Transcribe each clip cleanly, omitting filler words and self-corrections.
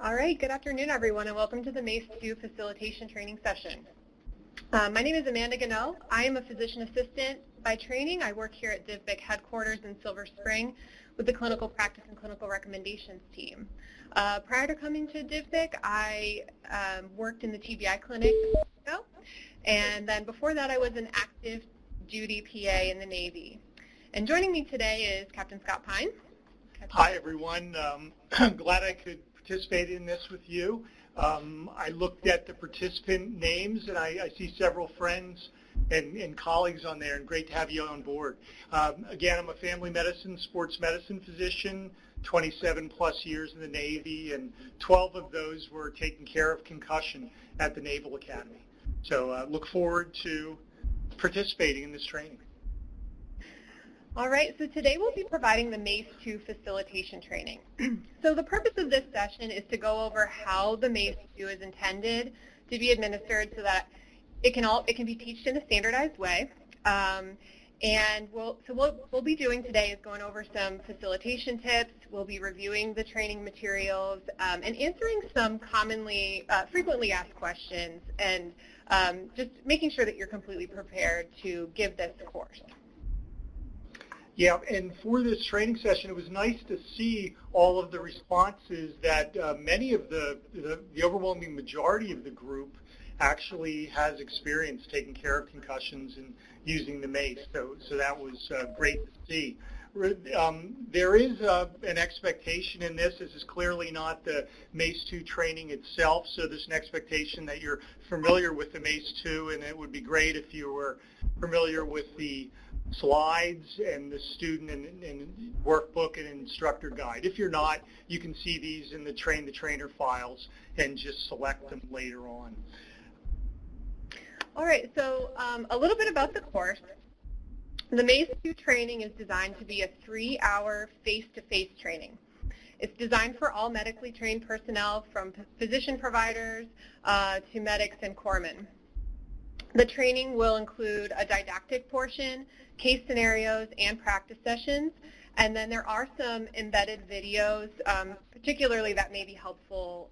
All right, good afternoon, everyone, and welcome to the MACE2 Facilitation Training Session. My name is Amanda Gannell. I am a physician assistant by training. I work here at DVBIC headquarters in Silver Spring with the Clinical Practice and Clinical Recommendations team. Prior to coming to DVBIC, I worked in the TBI clinic, and then before that I was an active duty PA in the Navy. And joining me today is Captain Scott Pine. Hi, everyone. I'm glad I could participate in this with you. I looked at the participant names, and I see several friends and colleagues on there, and great to have you on board. Again, I'm a family medicine, sports medicine physician, 27 plus years in the Navy, and 12 of those were taking care of concussion at the Naval Academy. So look forward to participating in this training. All right, so today we'll be providing the MACE2 facilitation training. So the purpose of this session is to go over how the MACE2 is intended to be administered so that it can be taught in a standardized way. And what we'll be doing today is going over some facilitation tips. We'll be reviewing the training materials and answering some frequently asked questions, and just making sure that you're completely prepared to give this course. Yeah, and for this training session, it was nice to see all of the responses that many of the overwhelming majority of the group actually has experience taking care of concussions and using the MACE. So that was great to see. There is an expectation in this. This is clearly not the MACE2 training itself, so there's an expectation that you're familiar with the MACE2, and it would be great if you were familiar with the slides and the student and workbook and instructor guide. If you're not, you can see these in the Train the Trainer files and just select them later on. All right, so a little bit about the course. The MACE2 training is designed to be a 3-hour face-to-face training. It's designed for all medically trained personnel, from physician providers to medics and corpsmen. The training will include a didactic portion, case scenarios, and practice sessions, and then there are some embedded videos, particularly that may be helpful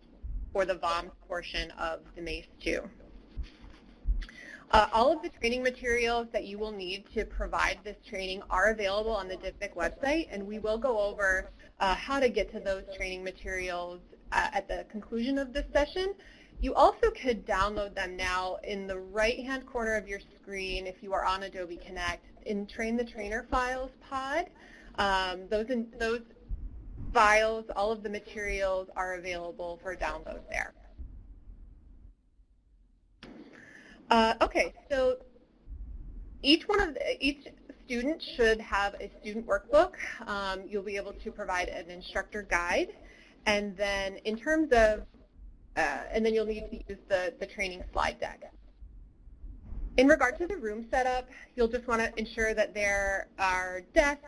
for the VOMS portion of the MACE2. All of the training materials that you will need to provide this training are available on the DVBIC website, and we will go over how to get to those training materials at the conclusion of this session. You also could download them now in the right-hand corner of your screen if you are on Adobe Connect in Train the Trainer Files pod. Those files, all of the materials are available for download there. Okay, so each student should have a student workbook. You'll be able to provide an instructor guide, and then in terms of and then you'll need to use the training slide deck. In regard to the room setup, you'll just want to ensure that there are desks,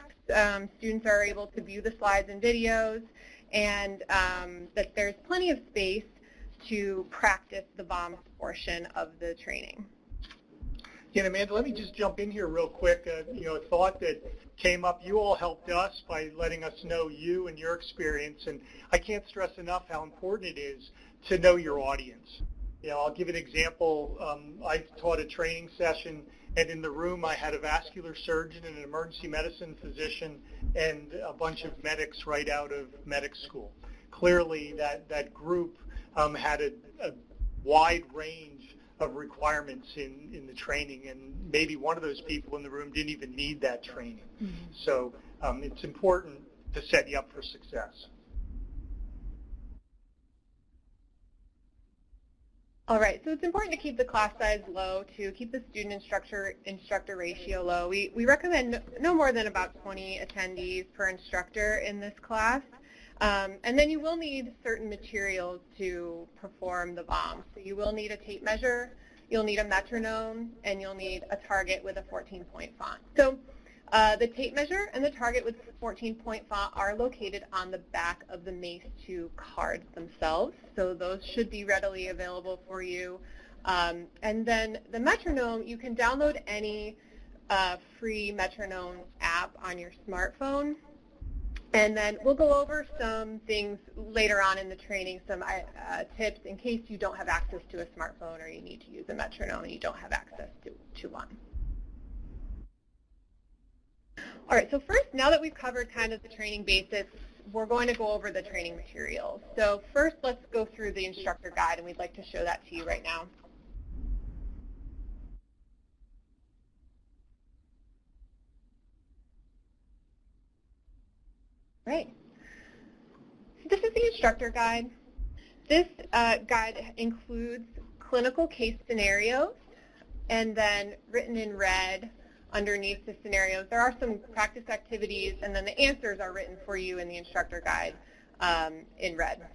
students are able to view the slides and videos, and that there's plenty of space to practice the VOMS portion of the training. Yeah, Amanda, let me just jump in here real quick. A thought that came up, you all helped us by letting us know you and your experience, and I can't stress enough how important it is to know your audience. I'll give an example. I taught a training session, and in the room I had a vascular surgeon and an emergency medicine physician and a bunch of medics right out of medic school. Clearly that group had a wide range of requirements in the training, and maybe one of those people in the room didn't even need that training. Mm-hmm. So it's important to set you up for success. All right, so it's important to keep the class size low, to keep the student-instructor ratio low. We recommend no more than about 20 attendees per instructor in this class. And then you will need certain materials to perform the VOMS. So you will need a tape measure, you'll need a metronome, and you'll need a target with a 14-point font. So the tape measure and the target with 14-point font are located on the back of the MACE2 cards themselves. So those should be readily available for you. And then the metronome, you can download any free metronome app on your smartphone. And then we'll go over some things later on in the training, some tips in case you don't have access to a smartphone or you need to use a metronome and you don't have access to one. All right, so first, now that we've covered kind of the training basics, we're going to go over the training materials. So first, let's go through the instructor guide, and we'd like to show that to you right now. Right. So this is the instructor guide. This guide includes clinical case scenarios, and then written in red underneath the scenarios, there are some practice activities, and then the answers are written for you in the instructor guide in red.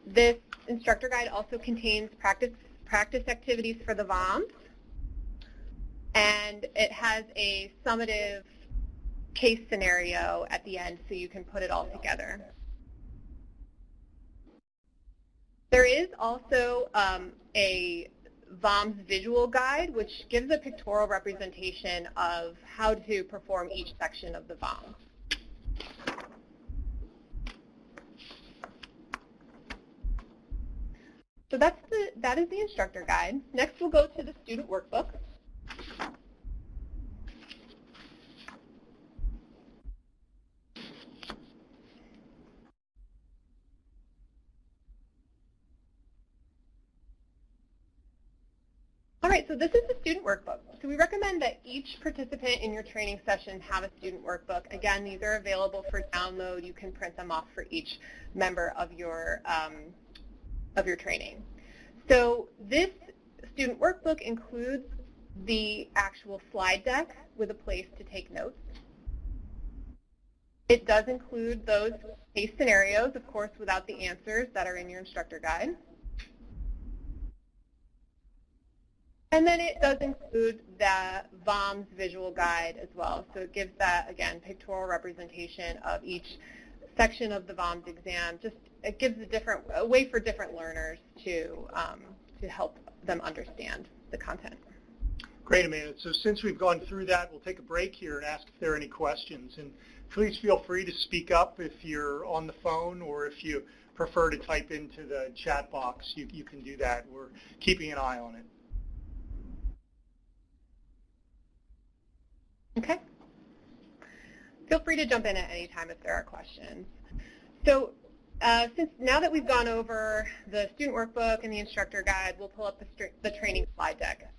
This instructor guide also contains practice activities for the VOMs, and it has a summative case scenario at the end so you can put it all together. There is also a VOMS visual guide, which gives a pictorial representation of how to perform each section of the VOM. So that is the instructor guide. Next, we'll go to the student workbook. All right, so this is the student workbook. So we recommend that each participant in your training session have a student workbook. Again, these are available for download. You can print them off for each member of your training. So this student workbook includes the actual slide deck with a place to take notes. It does include those case scenarios, of course, without the answers that are in your instructor guide. And then it does include the VOMS visual guide as well. So it gives that, again, pictorial representation of each section of the VOMS exam. Just it gives a way for different learners to help them understand the content. Great, Amanda. So since we've gone through that, we'll take a break here and ask if there are any questions. And please feel free to speak up if you're on the phone, or if you prefer to type into the chat box, you can do that. We're keeping an eye on it. Okay. Feel free to jump in at any time if there are questions. So since now that we've gone over the student workbook and the instructor guide, we'll pull up the training slide deck.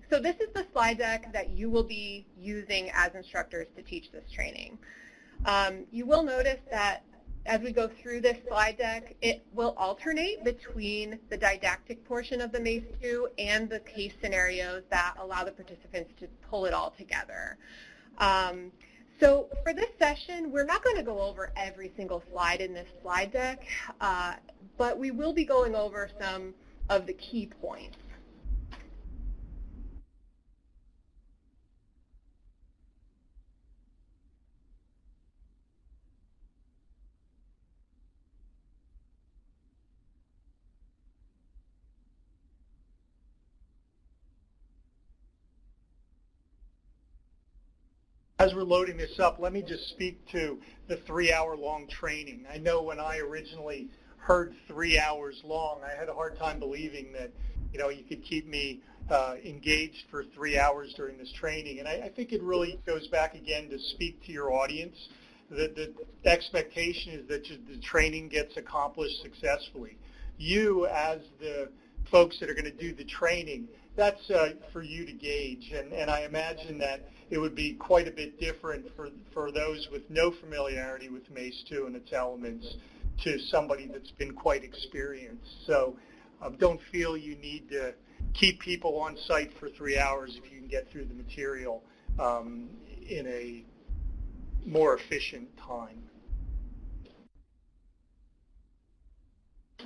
So this is the slide deck that you will be using as instructors to teach this training. You will notice that as we go through this slide deck, it will alternate between the didactic portion of the MACE2 and the case scenarios that allow the participants to pull it all together. So for this session, we're not going to go over every single slide in this slide deck, but we will be going over some of the key points. As we're loading this up, let me just speak to the 3-hour-long training. I know when I originally heard 3 hours long, I had a hard time believing that, you could keep me engaged for 3 hours during this training. And I think it really goes back again to speak to your audience. The expectation is that the training gets accomplished successfully. You, as the folks that are going to do the training, that's for you to gauge. And I imagine that it would be quite a bit different for those with no familiarity with MACE2 and its elements to somebody that's been quite experienced. So don't feel you need to keep people on site for 3 hours if you can get through the material in a more efficient time.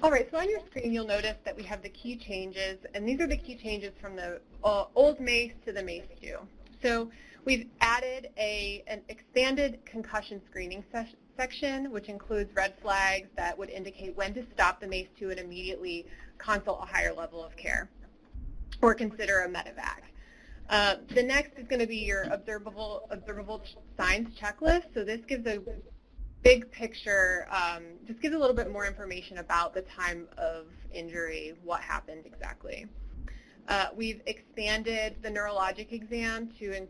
All right, so on your screen you'll notice that we have the key changes, and these are the key changes from the old MACE to the MACE2. So we've added an expanded concussion screening section, which includes red flags that would indicate when to stop the MACE2 and immediately consult a higher level of care or consider a medevac. The next is going to be your observable signs checklist. So this gives a big picture, just gives a little bit more information about the time of injury, what happened exactly. We've expanded the neurologic exam to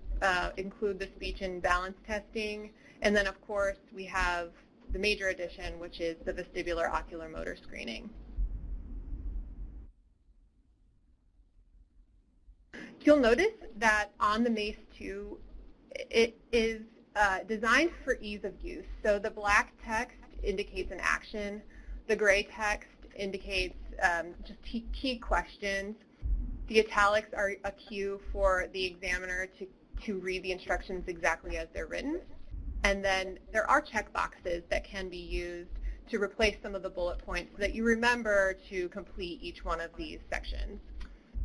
include the speech and balance testing. And then, of course, we have the major addition, which is the vestibular ocular motor screening. You'll notice that on the MACE2, it is designed for ease of use. So the black text indicates an action. The gray text indicates just key questions. The italics are a cue for the examiner to read the instructions exactly as they're written. And then there are checkboxes that can be used to replace some of the bullet points so that you remember to complete each one of these sections.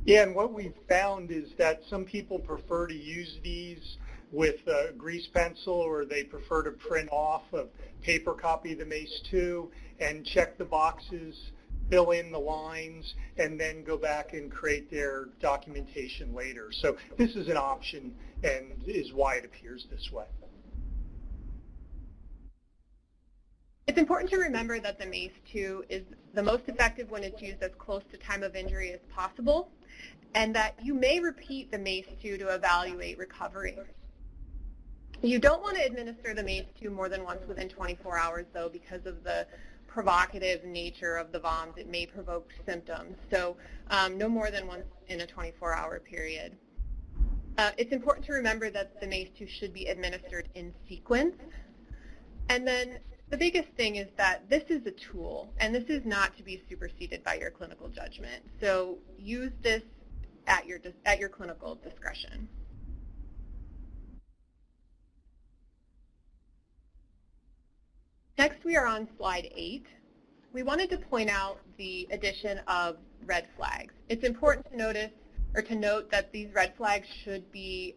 Yeah, and what we've found is that some people prefer to use these with a grease pencil, or they prefer to print off a paper copy of the MACE2 and check the boxes, fill in the lines, and then go back and create their documentation later. So this is an option and is why it appears this way. It's important to remember that the MACE2 is the most effective when it's used as close to time of injury as possible, and that you may repeat the MACE2 to evaluate recovery. You don't want to administer the MACE2 more than once within 24 hours, though, because of the provocative nature of the VOMs. It may provoke symptoms, so no more than once in a 24-hour period. It's important to remember that the MACE2 should be administered in sequence. And then the biggest thing is that this is a tool, and this is not to be superseded by your clinical judgment. So use this at your clinical discretion. Next, we are on slide 8. We wanted to point out the addition of red flags. It's important to notice or to note that these red flags should be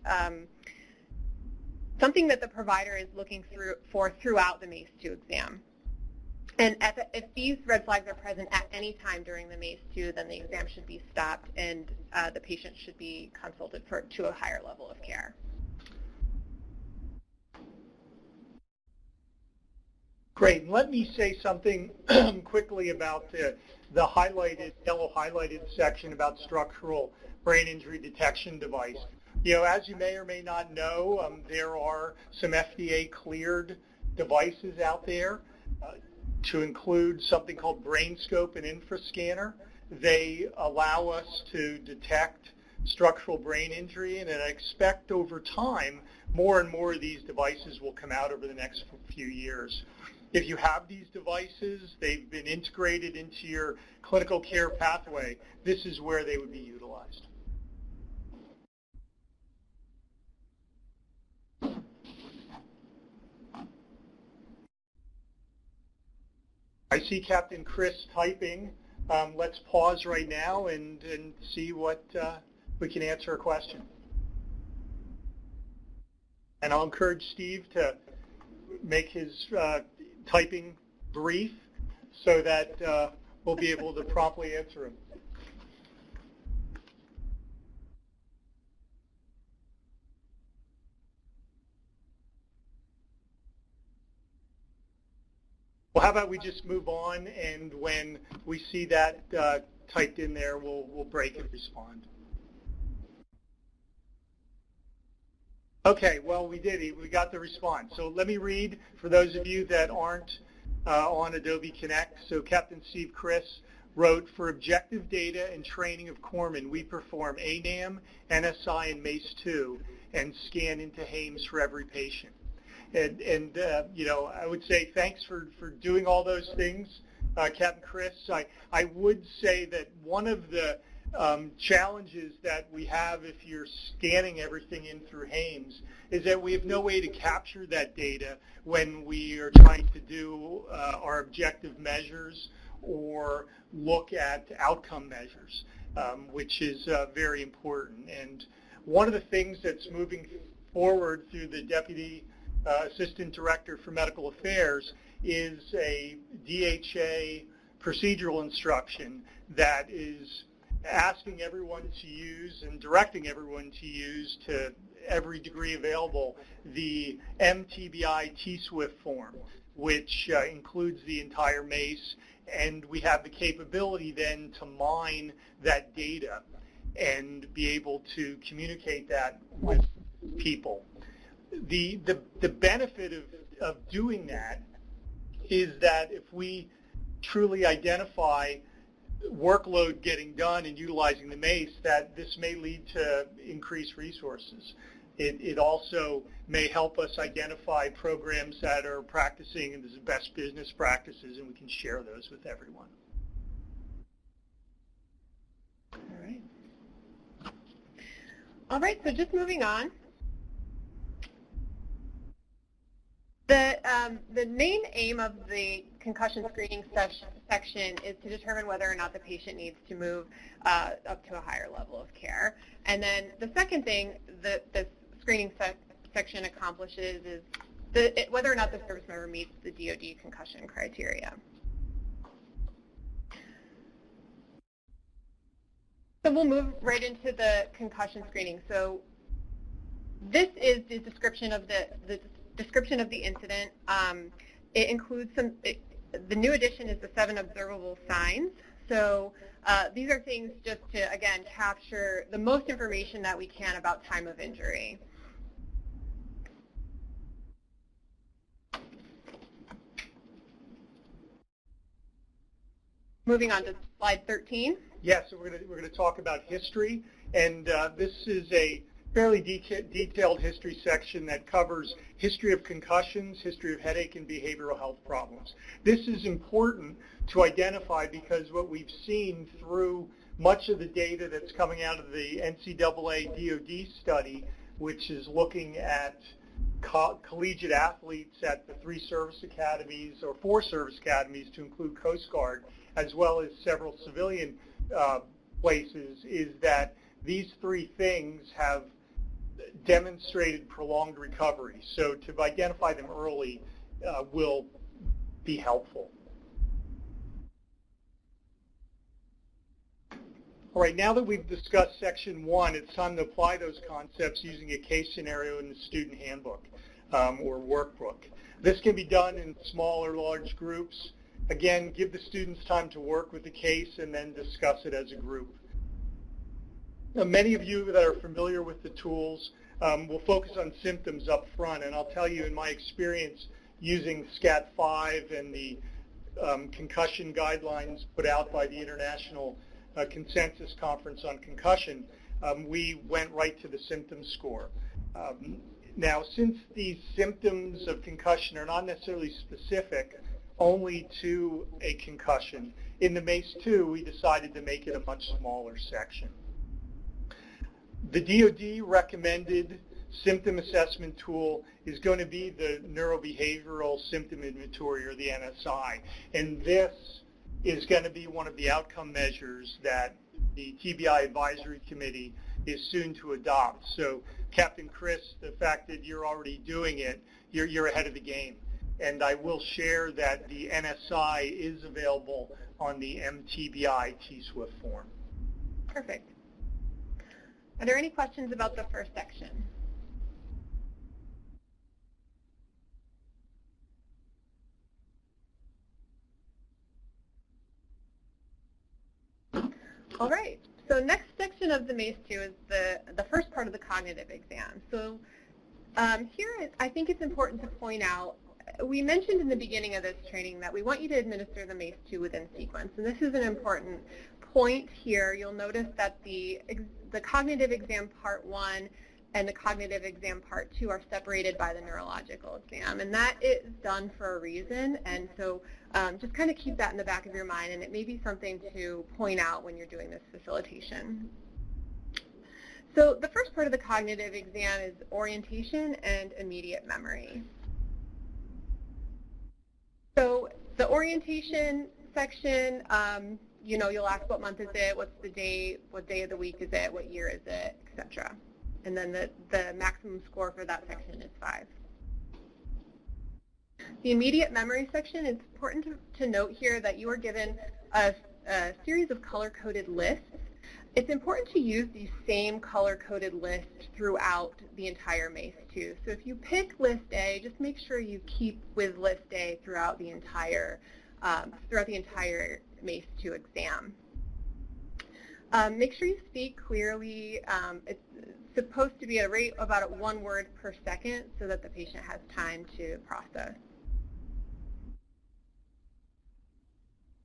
something that the provider is looking for throughout the MACE2 exam. And if these red flags are present at any time during the MACE2, then the exam should be stopped and the patient should be consulted to a higher level of care. Great. Let me say something quickly about the yellow highlighted section about structural brain injury detection device. You know, as you may or may not know, there are some FDA-cleared devices out there to include something called BrainScope and InfraScanner. They allow us to detect structural brain injury, and I expect over time more and more of these devices will come out over the next few years. If you have these devices, they've been integrated into your clinical care pathway, this is where they would be utilized. I see Captain Chris typing. Let's pause right now and see what we can answer a question. And I'll encourage Steve to make his typing brief so that we'll be able to promptly answer him. Well, how about we just move on, and when we see that typed in there, we'll break and respond. Okay, well, we did it. We got the response. So let me read for those of you that aren't on Adobe Connect. So Captain Steve Chris wrote, for objective data and training of corpsmen, we perform ANAM, NSI, and MACE2 and scan into HAMES for every patient. And you know, I would say thanks for doing all those things, Captain Chris. I would say that one of the challenges that we have if you're scanning everything in through HAMES is that we have no way to capture that data when we are trying to do our objective measures or look at outcome measures, which is very important. And one of the things that's moving forward through the Deputy Assistant Director for Medical Affairs is a DHA procedural instruction that is asking everyone to use and directing everyone to use to every degree available the MTBI T-SWIFT form, which includes the entire MACE, and we have the capability then to mine that data and be able to communicate that with people. The benefit of doing that is that if we truly identify workload getting done and utilizing the MACE, that this may lead to increased resources. It also may help us identify programs that are practicing the best business practices, and we can share those with everyone. All right, so just moving on. The main aim of the concussion screening section is to determine whether or not the patient needs to move up to a higher level of care. And then the second thing that this screening section accomplishes is whether or not the service member meets the DoD concussion criteria. So we'll move right into the concussion screening. So this is the description of the incident. It includes the new addition is the 7 observable signs. So these are things just to, again, capture the most information that we can about time of injury. Moving on to slide 13. Yes, so we're going to talk about history, and this is a fairly detailed history section that covers history of concussions, history of headache, and behavioral health problems. This is important to identify because what we've seen through much of the data that's coming out of the NCAA DoD study, which is looking at collegiate athletes at the 3 service academies or 4 service academies to include Coast Guard, as well as several civilian places, is that these 3 things have demonstrated prolonged recovery. So to identify them early will be helpful. All right, now that we've discussed section 1, it's time to apply those concepts using a case scenario in the student handbook or workbook. This can be done in small or large groups. Again, give the students time to work with the case and then discuss it as a group. Now, many of you that are familiar with the tools will focus on symptoms up front, and I'll tell you in my experience using SCAT-5 and the concussion guidelines put out by the International Consensus Conference on Concussion, we went right to the symptom score. Now, since these symptoms of concussion are not necessarily specific only to a concussion, in the MACE2 we decided to make it a much smaller section. The DoD recommended symptom assessment tool is going to be the Neurobehavioral Symptom Inventory, or the NSI, and this is going to be one of the outcome measures that the TBI Advisory Committee is soon to adopt. So, Captain Chris, the fact that you're already doing it, you're ahead of the game. And I will share that the NSI is available on the MTBI T-SWIFT form. Perfect. Are there any questions about the first section? All right. So next section of the MACE2 is the first part of the cognitive exam. So here I think it's important to point out, we mentioned in the beginning of this training that we want you to administer the MACE2 within sequence, and this is an important point here. You'll notice that the cognitive exam part 1 and the cognitive exam part 2 are separated by the neurological exam, and that is done for a reason, and so just kind of keep that in the back of your mind, and it may be something to point out when you're doing this facilitation. So the first part of the cognitive exam is orientation and immediate memory. So the orientation section, you know, you'll ask what month is it, what's the date, what day of the week is it, what year is it, etc. And then the maximum score for that section is 5. The immediate memory section, it's important to note here that you are given a series of color-coded lists It's important to use the same color-coded list throughout the entire MACE2. So if you pick list A, just make sure you keep with list A throughout the entire MACE2 exam. Make sure you speak clearly. It's supposed to be at a rate about 1 word per second so that the patient has time to process.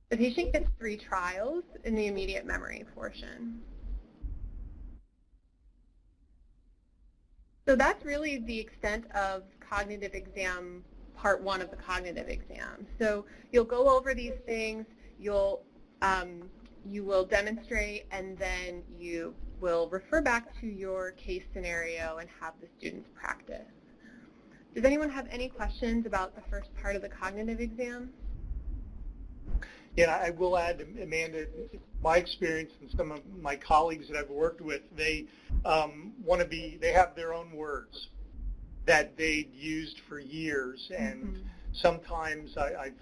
The patient gets 3 trials in the immediate memory portion. So that's really the extent of cognitive exam, part 1 of the cognitive exam. So you'll go over these things, you will demonstrate, and then you will refer back to your case scenario and have the students practice. Does anyone have any questions about the first part of the cognitive exam? Yeah, I will add, Amanda, my experience and some of my colleagues that I've worked with, they they have their own words that they'd used for years, and sometimes I've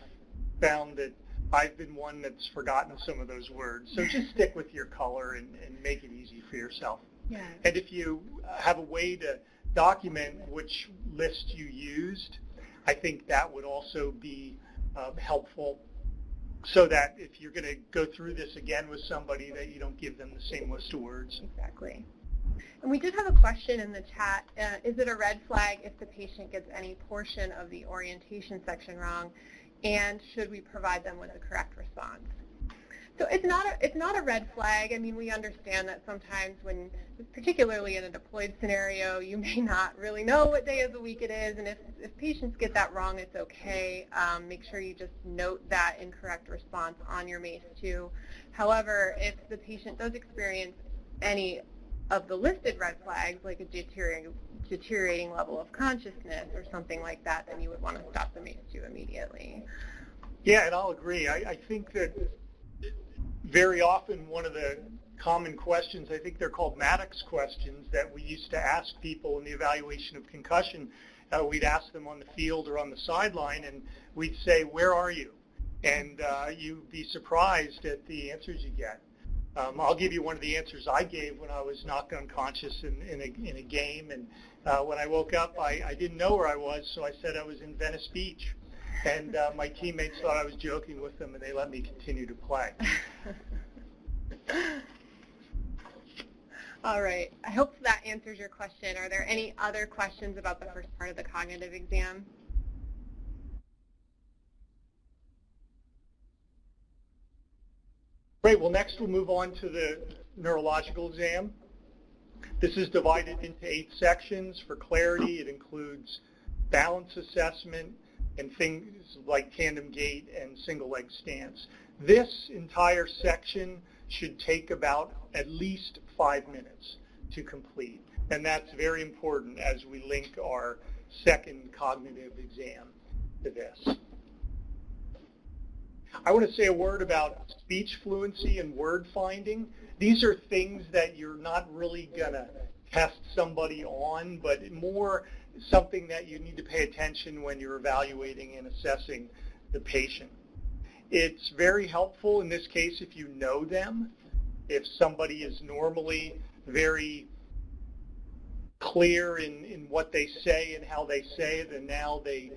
found that I've been one that's forgotten some of those words. So just stick with your color and make it easy for yourself. Yeah. And if you have a way to document which list you used, I think that would also be helpful, so that if you're going to go through this again with somebody, that you don't give them the same list of words. Exactly. And we did have a question in the chat. Is it a red flag if the patient gets any portion of the orientation section wrong? And should we provide them with the correct response? So it's not a red flag. I mean, we understand that sometimes when, particularly in a deployed scenario, you may not really know what day of the week it is, and if patients get that wrong, it's okay. Make sure you just note that incorrect response on your MACE2. However, if the patient does experience any of the listed red flags, like a deteriorating level of consciousness or something like that, then you would want to stop the MACE2 immediately. Yeah, and I'll agree. I think that very often one of the common questions, I think they're called Maddox questions, that we used to ask people in the evaluation of concussion. We'd ask them on the field or on the sideline, and we'd say, where are you? And you'd be surprised at the answers you get. I'll give you one of the answers I gave when I was knocked unconscious in a game. And when I woke up, I didn't know where I was, so I said I was in Venice Beach. And my teammates thought I was joking with them, and they let me continue to play. All right. I hope that answers your question. Are there any other questions about the first part of the cognitive exam? Great. Well, next we'll move on to the neurological exam. This is divided into 8 sections. For clarity, it includes balance assessment and things like tandem gait and single leg stance. This entire section should take about at least 5 minutes to complete, and that's very important as we link our second cognitive exam to this. I want to say a word about speech fluency and word finding. These are things that you're not really going to test somebody on, but more something that you need to pay attention when you're evaluating and assessing the patient. It's very helpful in this case if you know them. If somebody is normally very clear in what they say and how they say it, and now they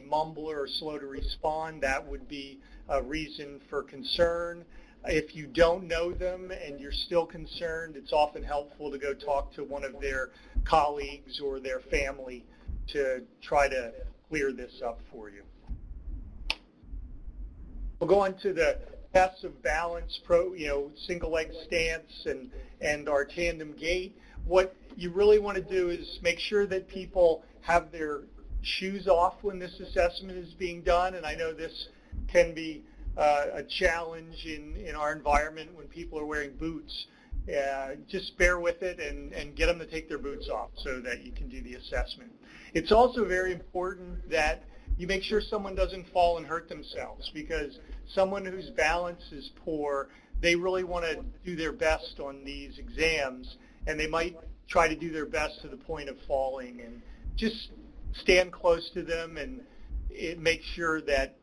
mumble or are slow to respond, that would be a reason for concern. If you don't know them and you're still concerned, it's often helpful to go talk to one of their colleagues or their family to try to clear this up for you. We'll go on to the tests of balance, single leg stance and our tandem gait. What you really want to do is make sure that people have their shoes off when this assessment is being done, and I know this can be a challenge in our environment when people are wearing boots. Just bear with it and get them to take their boots off so that you can do the assessment. It's also very important that you make sure someone doesn't fall and hurt themselves, because someone whose balance is poor, they really want to do their best on these exams, and they might try to do their best to the point of falling. And just stand close to them and make sure that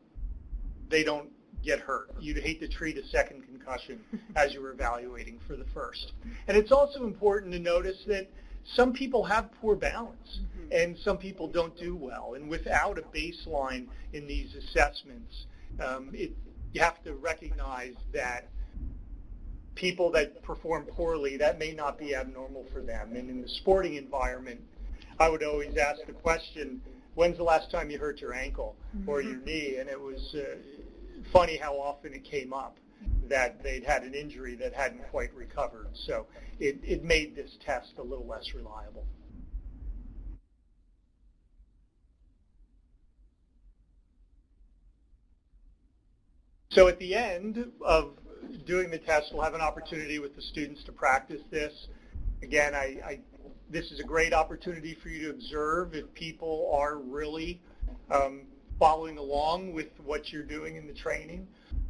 they don't get hurt. You'd hate to treat a second concussion as you were evaluating for the first. And it's also important to notice that some people have poor balance and some people don't do well. And without a baseline in these assessments, you have to recognize that people that perform poorly, that may not be abnormal for them. And in the sporting environment, I would always ask the question, when's the last time you hurt your ankle or your knee? And it was funny how often it came up that they'd had an injury that hadn't quite recovered. So it made this test a little less reliable. So at the end of doing the test, we'll have an opportunity with the students to practice this. Again, this is a great opportunity for you to observe if people are really following along with what you're doing in the training.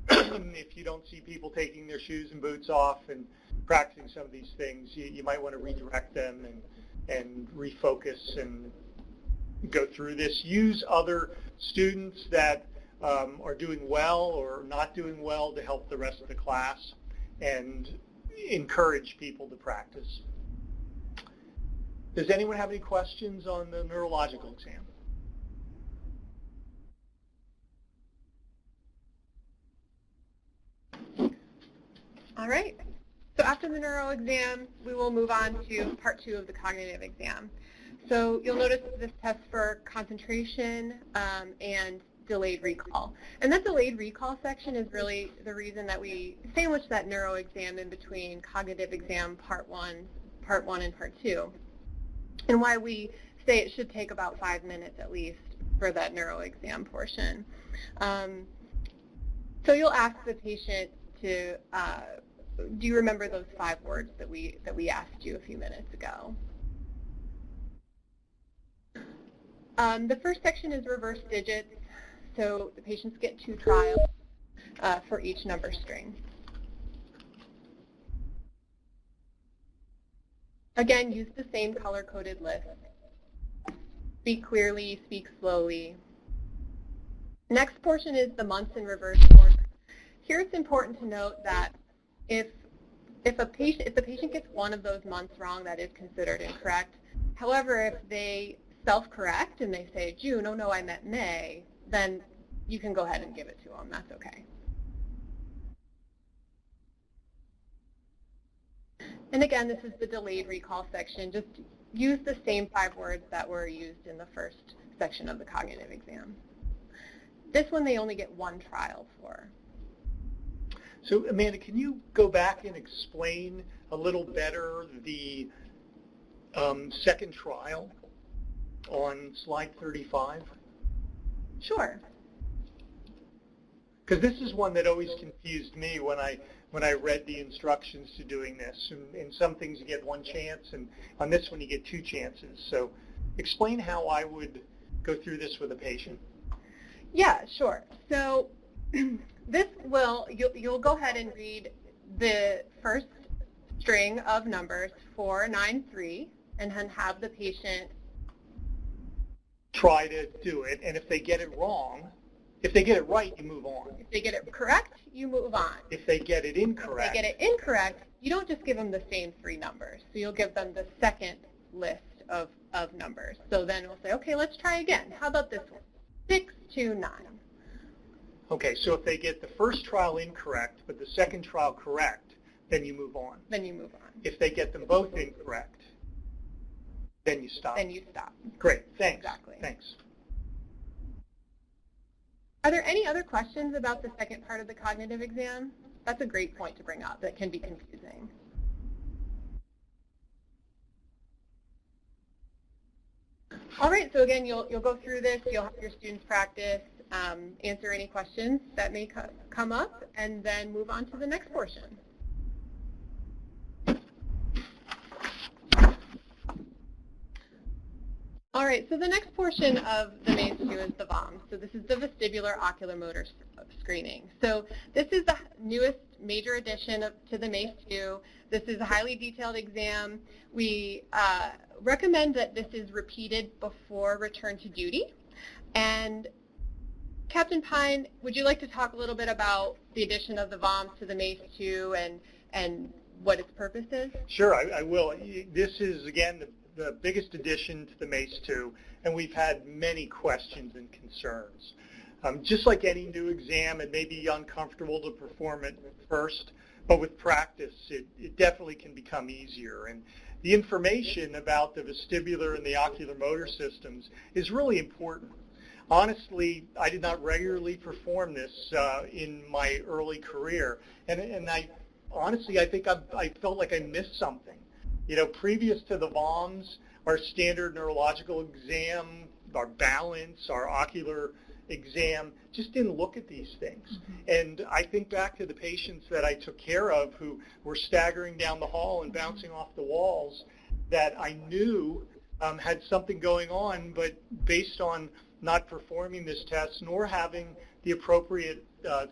If you don't see people taking their shoes and boots off and practicing some of these things, you might want to redirect them and refocus and go through this. Use other students that are doing well or not doing well to help the rest of the class, and encourage people to practice. Does anyone have any questions on the neurological exam? All right. So after the neuro exam, we will move on to part 2 of the cognitive exam. So you'll notice this test for concentration and delayed recall. And that delayed recall section is really the reason that we sandwich that neuro exam in between cognitive exam part 1 and part 2. And why we say it should take about 5 minutes at least for that neuro exam portion. So you'll ask the patient to, do you remember those 5 words that we asked you a few minutes ago? The first section is reverse digits. So the patients get 2 trials for each number string. Again, use the same color-coded list. Speak clearly, speak slowly. Next portion is the months in reverse order. Here it's important to note that if the patient gets one of those months wrong, that is considered incorrect. However, if they self-correct and they say June, oh no, I meant May, then you can go ahead and give it to them. That's okay. And again, this is the delayed recall section. Just use the same 5 words that were used in the first section of the cognitive exam. This one they only get 1 trial for. So Amanda, can you go back and explain a little better the second trial on slide 35? Sure. Because this is one that always confused me when I read the instructions to doing this. In some things you get 1 chance, and on this one you get 2 chances. So explain how I would go through this with a patient. Yeah, sure. So this will, you'll go ahead and read the first string of numbers 4, 9, 3, and then have the patient try to do it, and if they get it wrong, if they get it right, you move on. If they get it correct, you move on. If they get it incorrect. If they get it incorrect, you don't just give them the same 3 numbers. So you'll give them the second list of numbers. So then we'll say, okay, let's try again. How about this one? 6, 2, 9. Okay, so if they get the first trial incorrect, but the second trial correct, then you move on. Then you move on. If they get them both incorrect, then you stop. Then you stop. Great, thanks. Exactly. Thanks. Are there any other questions about the second part of the cognitive exam? That's a great point to bring up that can be confusing. All right, so again, you'll go through this, you'll have your students practice, answer any questions that may come up, and then move on to the next portion. All right, so the next portion of the MACE2 is the VOM. So this is the vestibular ocular motor screening. So this is the newest major addition to the MACE2. This is a highly detailed exam. We recommend that this is repeated before return to duty. And Captain Pine, would you like to talk a little bit about the addition of the VOMS to the MACE2 and what its purpose is? Sure, I will. This is, again, the biggest addition to the MACE2, and we've had many questions and concerns. Just like any new exam, it may be uncomfortable to perform it first, but with practice, it definitely can become easier. And the information about the vestibular and the ocular motor systems is really important. Honestly, I did not regularly perform this in my early career, and I think I felt like I missed something. You know, previous to the VOMS, our standard neurological exam, our balance, our ocular exam, just didn't look at these things. Mm-hmm. And I think back to the patients that I took care of who were staggering down the hall and bouncing off the walls that I knew had something going on, but based on not performing this test nor having the appropriate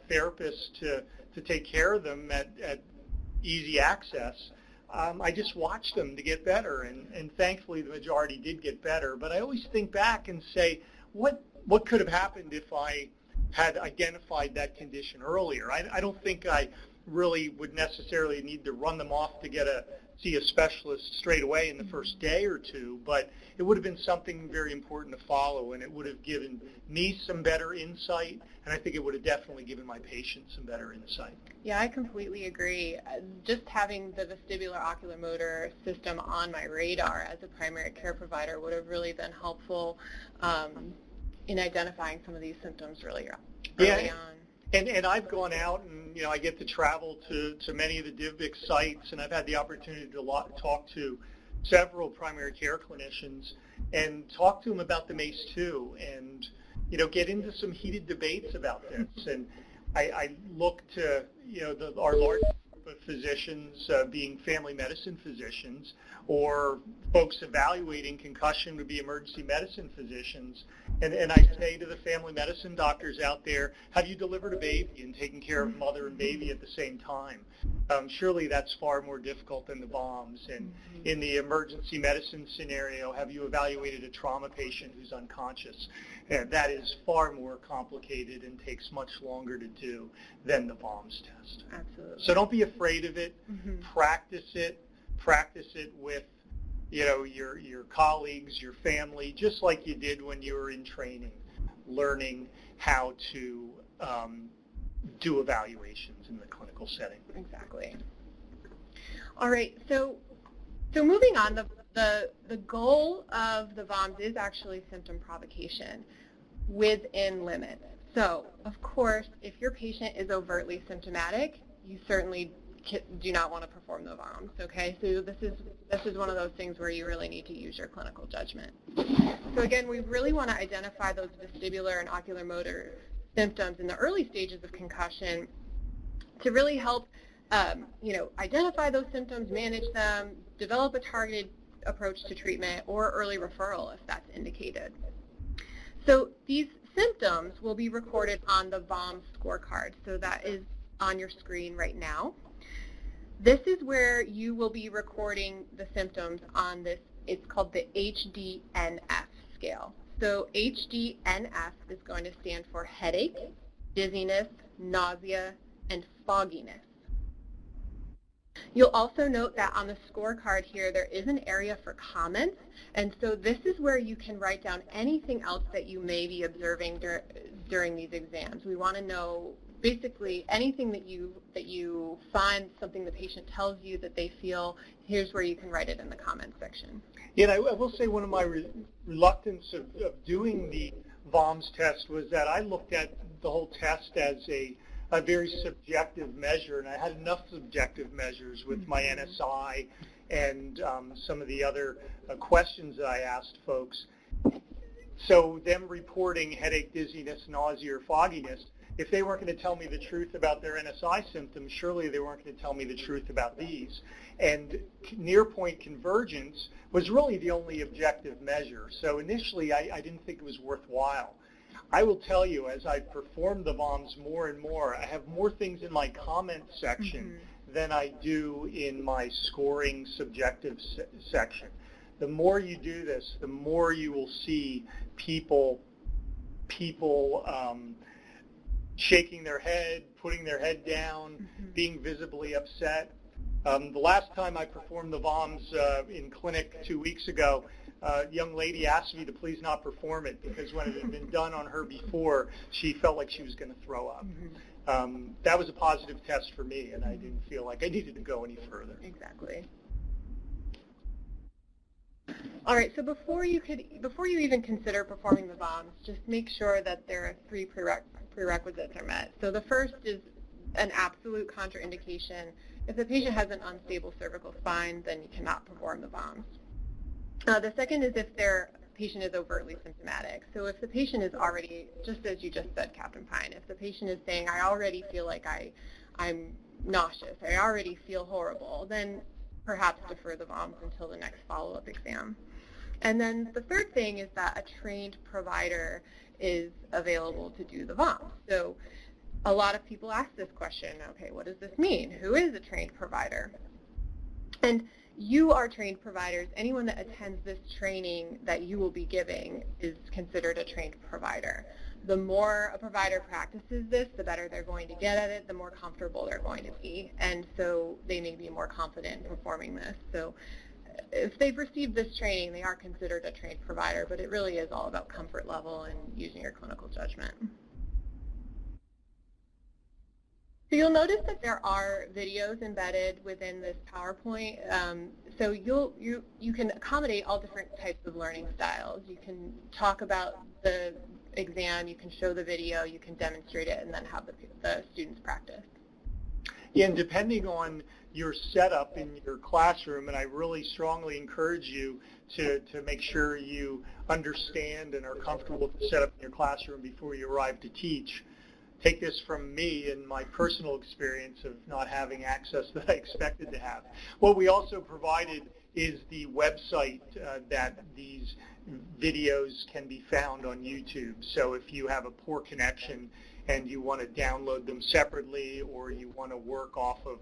therapist to take care of them at easy access, I just watched them to get better, and thankfully the majority did get better. But I always think back and say, what could have happened if I had identified that condition earlier? I don't think I really would necessarily need to run them off to see a specialist straight away in the first day or two, but it would have been something very important to follow, and it would have given me some better insight, and I think it would have definitely given my patients some better insight. Yeah, I completely agree. Just having the vestibular ocular motor system on my radar as a primary care provider would have really been helpful in identifying some of these symptoms early on. And I've gone out and, I get to travel to many of the DVBIC sites, and I've had the opportunity to talk to several primary care clinicians and talk to them about the MACE2 and, get into some heated debates about this. And I look to, our large group of physicians being family medicine physicians, or folks evaluating concussion would be emergency medicine physicians. And I say to the family medicine doctors out there, have you delivered a baby and taken care of mother and baby at the same time? Surely that's far more difficult than the VOMS. And in the emergency medicine scenario, have you evaluated a trauma patient who's unconscious? That is far more complicated and takes much longer to do than the VOMS test. Absolutely. So don't be afraid of it. Practice it. Practice it with your colleagues, your family, just like you did when you were in training, learning how to do evaluations in the clinical setting. Exactly. All right, so moving on, the goal of the VOMS is actually symptom provocation within limits. So, of course, if your patient is overtly symptomatic, you certainly do not want to perform the VOMS, okay? So this is one of those things where you really need to use your clinical judgment. So again, we really want to identify those vestibular and ocular motor symptoms in the early stages of concussion to really help, identify those symptoms, manage them, develop a targeted approach to treatment, or early referral if that's indicated. So these symptoms will be recorded on the VOMS scorecard. So that is on your screen right now. This is where you will be recording the symptoms on this. It's called the HDNF scale. So HDNF is going to stand for headache, dizziness, nausea, and fogginess. You'll also note that on the scorecard here, there is an area for comments, and so this is where you can write down anything else that you may be observing during these exams. We want to know basically anything that you find, something the patient tells you that they feel, here's where you can write it in the comments section. Yeah, and I will say one of my reluctance of doing the VOMS test was that I looked at the whole test as a very subjective measure, and I had enough subjective measures with my NSI and some of the other questions that I asked folks. So them reporting headache, dizziness, nausea, or fogginess, if they weren't going to tell me the truth about their NSI symptoms, surely they weren't going to tell me the truth about these. And near-point convergence was really the only objective measure. So initially, I didn't think it was worthwhile. I will tell you, as I perform the VOMS more and more, I have more things in my comment section than I do in my scoring subjective section. The more you do this, the more you will see people shaking their head, putting their head down, being visibly upset. The last time I performed the VOMS in clinic 2 weeks ago, a young lady asked me to please not perform it because when it had been done on her before, she felt like she was going to throw up. That was a positive test for me, and I didn't feel like I needed to go any further. Exactly. All right, so before you even consider performing the VOMS, just make sure that there are 3 prerequisites are met. So the first is an absolute contraindication. If the patient has an unstable cervical spine, then you cannot perform the VOMS. The second is if their patient is overtly symptomatic. So if the patient is already, just as you just said, Captain Pine, if the patient is saying, I already feel like I'm nauseous, I already feel horrible, then perhaps defer the VOMS until the next follow-up exam. And then the third thing is that a trained provider is available to do the VOMS. So a lot of people ask this question, okay, what does this mean? Who is a trained provider? And you are trained providers. Anyone that attends this training that you will be giving is considered a trained provider. The more a provider practices this, the better they're going to get at it, the more comfortable they're going to be. And so they may be more confident in performing this. So if they've received this training, they are considered a trained provider, but it really is all about comfort level and using your clinical judgment. So you'll notice that there are videos embedded within this PowerPoint. So you can accommodate all different types of learning styles. You can talk about the exam, you can show the video, you can demonstrate it, and then have the students practice. Yeah, and depending on your setup in your classroom, and I really strongly encourage you to make sure you understand and are comfortable with the setup in your classroom before you arrive to teach. Take this from me and my personal experience of not having access that I expected to have. What we also provided is the website that these videos can be found on YouTube. So if you have a poor connection and you want to download them separately, or you want to work off of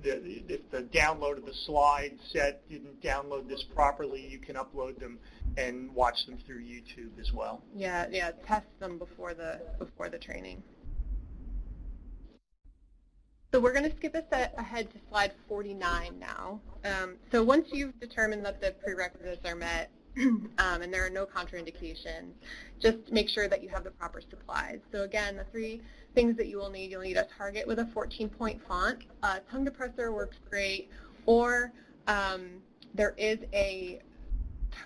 if the download of the slide set didn't download this properly, you can upload them and watch them through YouTube as well. Yeah, test them before the training. So we're going to skip ahead to slide 49 now. So once you've determined that the prerequisites are met and there are no contraindications, just make sure that you have the proper supplies. So again, the 3 things that you will need, you'll need a target with a 14-point font. Tongue depressor works great, or there is a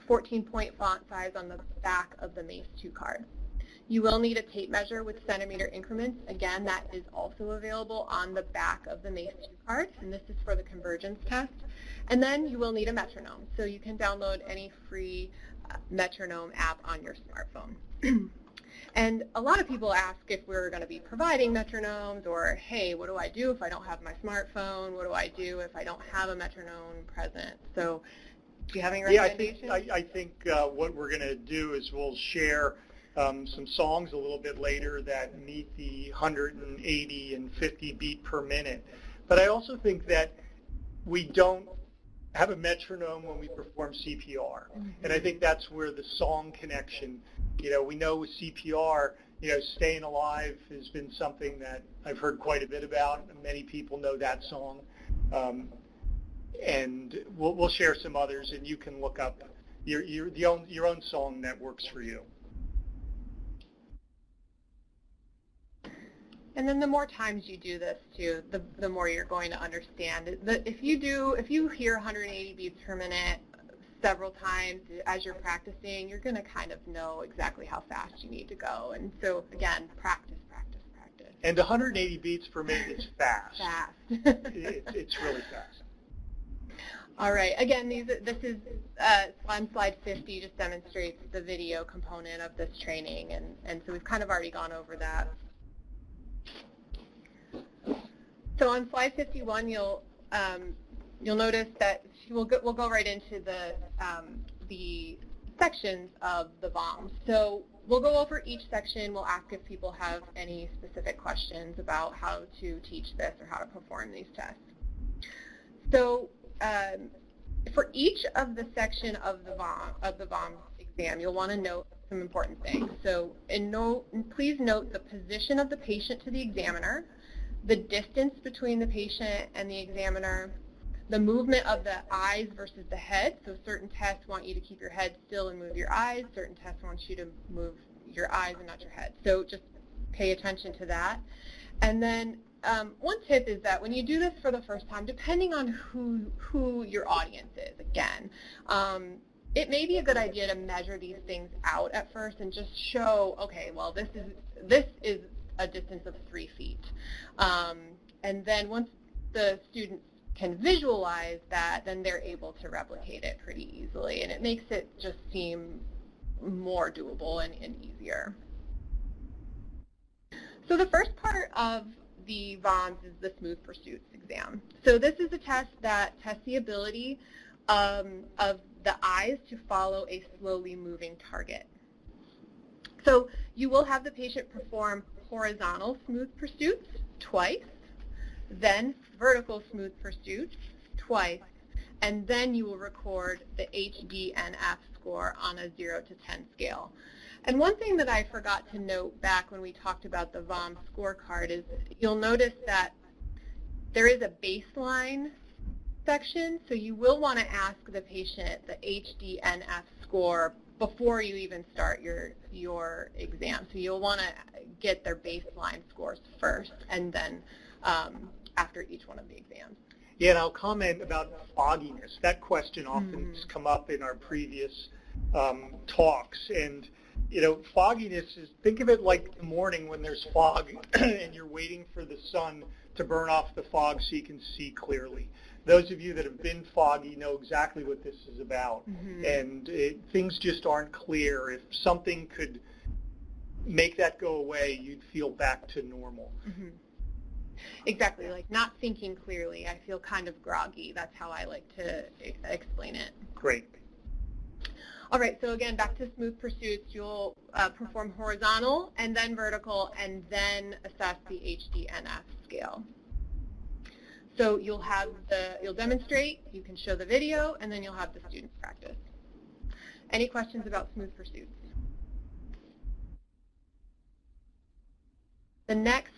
14-point font size on the back of the MACE2 card. You will need a tape measure with centimeter increments. Again, that is also available on the back of the MACE2 card, and this is for the convergence test. And then you will need a metronome. So you can download any free metronome app on your smartphone. And a lot of people ask if we're going to be providing metronomes, or, hey, what do I do if I don't have my smartphone? What do I do if I don't have a metronome present? So do you have any recommendations? Yeah, I think what we're going to do is we'll share some songs a little bit later that meet the 180 and 50 beat per minute. But I also think that we don't have a metronome when we perform CPR. And I think that's where the song connection, we know with CPR, Staying Alive has been something that I've heard quite a bit about. Many people know that song. And we'll share some others, and you can look up your own song that works for you. And then the more times you do this too, the more you're going to understand. If you hear 180 beats per minute several times as you're practicing, you're going to kind of know exactly how fast you need to go. And so again, practice, practice, practice. And 180 beats per minute is fast. Fast. It's really fast. All right. Again, this is on slide 50, just demonstrates the video component of this training, and so we've kind of already gone over that. So on slide 51, you'll notice that we'll go right into the sections of the VOMS. So we'll go over each section. We'll ask if people have any specific questions about how to teach this or how to perform these tests. So for each of the section of the VOMS exam, you'll want to note some important things. So please note the position of the patient to the examiner, the distance between the patient and the examiner, the movement of the eyes versus the head. So certain tests want you to keep your head still and move your eyes. Certain tests want you to move your eyes and not your head. So just pay attention to that. And then one tip is that when you do this for the first time, depending on who your audience is, again, it may be a good idea to measure these things out at first and just show, okay, well, this is a distance of 3 feet. And then once the students can visualize that, then they're able to replicate it pretty easily. And it makes it just seem more doable and easier. So the first part of the VOMS is the Smooth Pursuits exam. So this is a test that tests the ability of the eyes to follow a slowly moving target. So you will have the patient perform horizontal smooth pursuits twice, then vertical smooth pursuits twice, and then you will record the HDNF score on a 0 to 10 scale. And one thing that I forgot to note back when we talked about the VOM scorecard is you'll notice that there is a baseline section, so you will want to ask the patient the HDNF score before you even start your exam. So you'll want to get their baseline scores first, and then after each one of the exams. Yeah, and I'll comment about fogginess. That question often has come up in our previous talks. And, you know, fogginess is, think of it like the morning when there's fog and you're waiting for the sun to burn off the fog so you can see clearly. Those of you that have been foggy know exactly what this is about. And things just aren't clear. If something could make that go away, you'd feel back to normal. Exactly, like not thinking clearly. I feel kind of groggy. That's how I like to explain it. Great. All right, so again, back to smooth pursuits, you'll perform horizontal and then vertical and then assess the HDNF scale. So you'll demonstrate, you can show the video, and then you'll have the students practice. Any questions about smooth pursuits? The next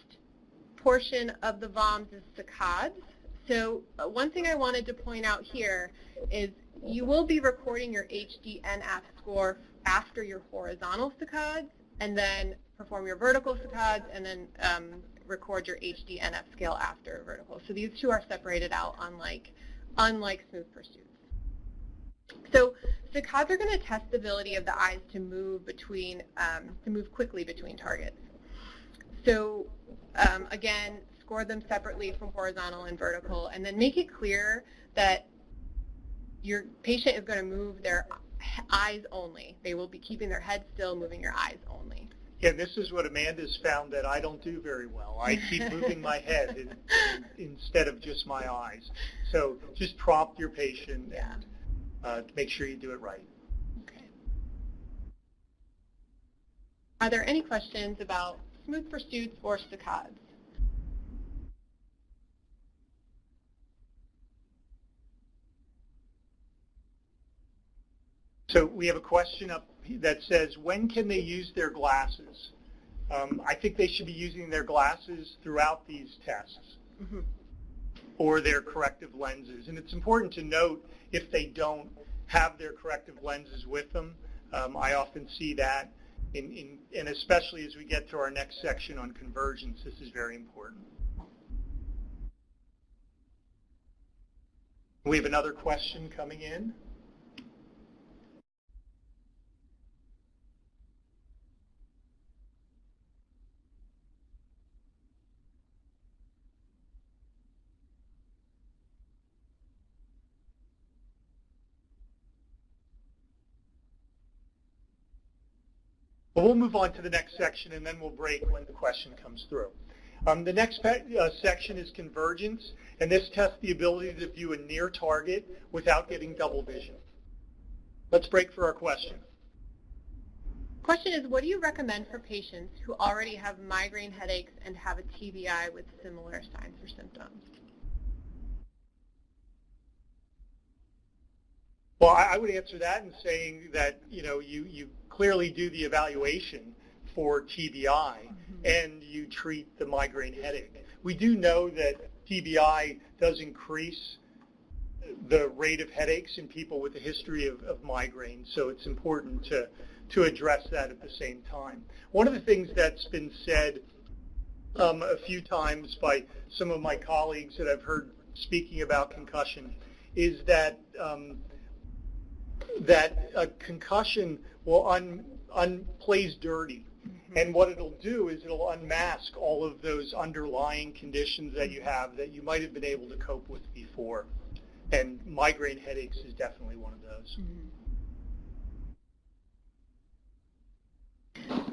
portion of the VOMS is saccades. So one thing I wanted to point out here is you will be recording your HDNF score after your horizontal saccades, and then perform your vertical saccades, and then record your HDNF scale after vertical. So these two are separated out, unlike smooth pursuits. So saccades are going to test the ability of the eyes to move quickly between targets. So again, score them separately from horizontal and vertical, and then make it clear that your patient is going to move their eyes only. They will be keeping their head still, moving your eyes only. Yeah, this is what Amanda's found that I don't do very well. I keep moving my head instead of just my eyes. So just prompt your patient and make sure you do it right. Okay. Are there any questions about smooth pursuits or saccades? So we have a question up that says, when can they use their glasses? I think they should be using their glasses throughout these tests or their corrective lenses. And it's important to note if they don't have their corrective lenses with them. I often see that, and especially as we get to our next section on convergence, this is very important. We have another question coming in. Well, we'll move on to the next section, and then we'll break when the question comes through. The next section is convergence, and this tests the ability to view a near target without getting double vision. Let's break for our question. Question is, what do you recommend for patients who already have migraine headaches and have a TBI with similar signs or symptoms? Well, I would answer that in saying that, you clearly do the evaluation for TBI, and you treat the migraine headache. We do know that TBI does increase the rate of headaches in people with a history of migraine, so it's important to address that at the same time. One of the things that's been said a few times by some of my colleagues that I've heard speaking about concussion is that that a concussion will plays dirty. And what it'll do is it'll unmask all of those underlying conditions that you have that you might have been able to cope with before. And migraine headaches is definitely one of those.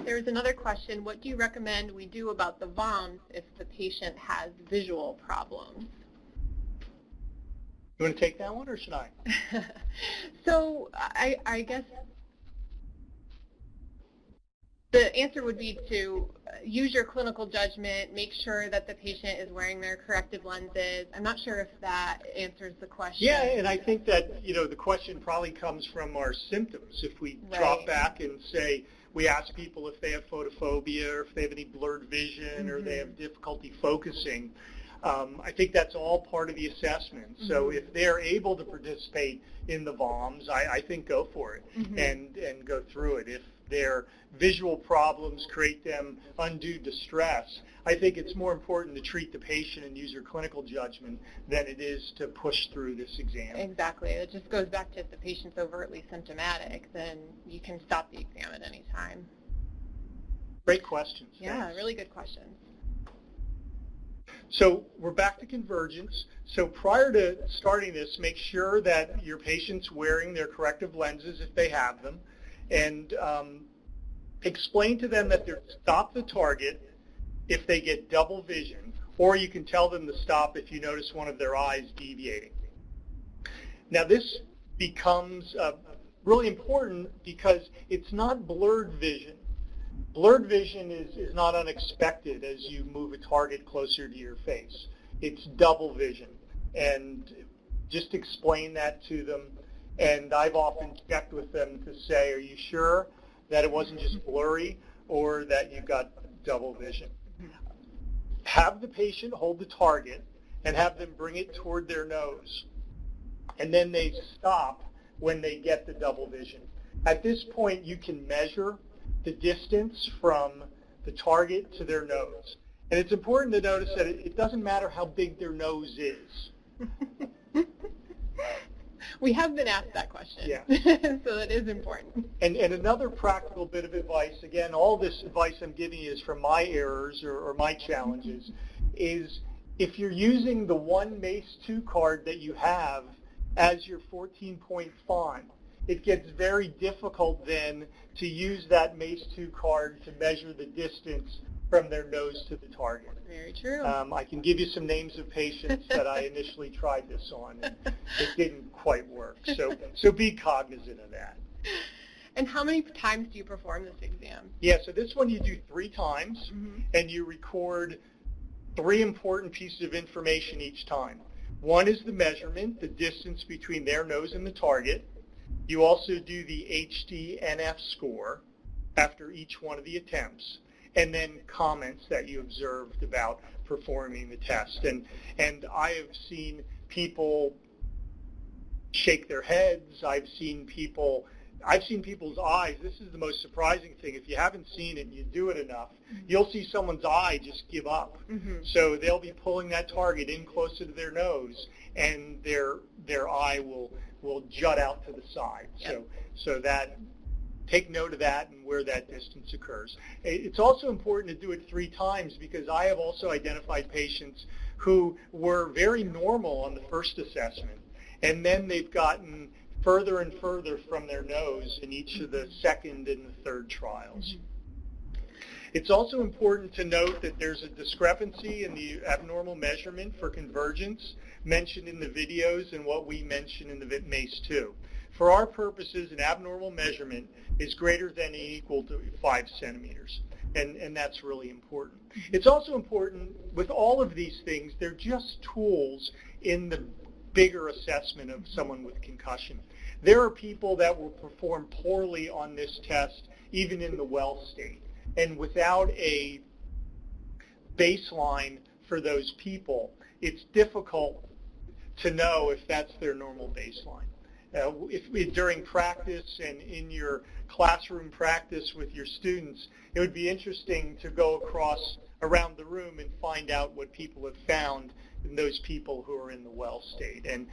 There's another question. What do you recommend we do about the VOMs if the patient has visual problems? You want to take that one, or should I? So I guess the answer would be to use your clinical judgment, make sure that the patient is wearing their corrective lenses. I'm not sure if that answers the question. Yeah, and I think that, the question probably comes from our symptoms. If we drop back and say, we ask people if they have photophobia or if they have any blurred vision or they have difficulty focusing, I think that's all part of the assessment. So if they're able to participate in the VOMs, I think go for it and go through it. If their visual problems create them undue distress, I think it's more important to treat the patient and use your clinical judgment than it is to push through this exam. Exactly. It just goes back to if the patient's overtly symptomatic, then you can stop the exam at any time. Great questions. Yeah, Thanks. really good questions. So we're back to convergence. So prior to starting this, make sure that your patient's wearing their corrective lenses if they have them, and explain to them that they're stop the target if they get double vision, or you can tell them to stop if you notice one of their eyes deviating. Now this becomes really important because it's not blurred vision. Blurred vision is not unexpected as you move a target closer to your face. It's double vision, and just explain that to them. And I've often checked with them to say, are you sure that it wasn't just blurry or that you've got double vision? Have the patient hold the target and have them bring it toward their nose. And then they stop when they get the double vision. At this point, you can measure the distance from the target to their nose. And it's important to notice that it doesn't matter how big their nose is. We have been asked that question, yeah. So that is important. And another practical bit of advice, again, all this advice I'm giving you is from my errors or my challenges, is if you're using the one MACE2 card that you have as your 14-point font, it gets very difficult then to use that MACE2 card to measure the distance from their nose to the target. Very true. I can give you some names of patients that I initially tried this on, and it didn't quite work. So be cognizant of that. And how many times do you perform this exam? Yeah, so this one you do 3 times, and you record 3 important pieces of information each time. One is the measurement, the distance between their nose and the target. You also do the HD-NF score after each one of the attempts, and then comments that you observed about performing the test. And I have seen people shake their heads. I've seen people's eyes. This is the most surprising thing. If you haven't seen it and you do it enough, you'll see someone's eye just give up. So they'll be pulling that target in closer to their nose, and their eye will jut out to the side. Yep. So that, take note of that and where that distance occurs. It's also important to do it 3 times because I have also identified patients who were very normal on the first assessment, and then they've gotten further and further from their nose in each of the second and the third trials. It's also important to note that there's a discrepancy in the abnormal measurement for convergence mentioned in the videos and what we mentioned in the MACE2. For our purposes, an abnormal measurement is greater than or equal to 5 centimeters, and that's really important. It's also important with all of these things, they're just tools in the bigger assessment of someone with concussion. there are people that will perform poorly on this test even in the well state. And without a baseline for those people, it's difficult to know if that's their normal baseline. If during practice and in your classroom practice with your students, it would be interesting to go around the room and find out what people have found in those people who are in the well state. And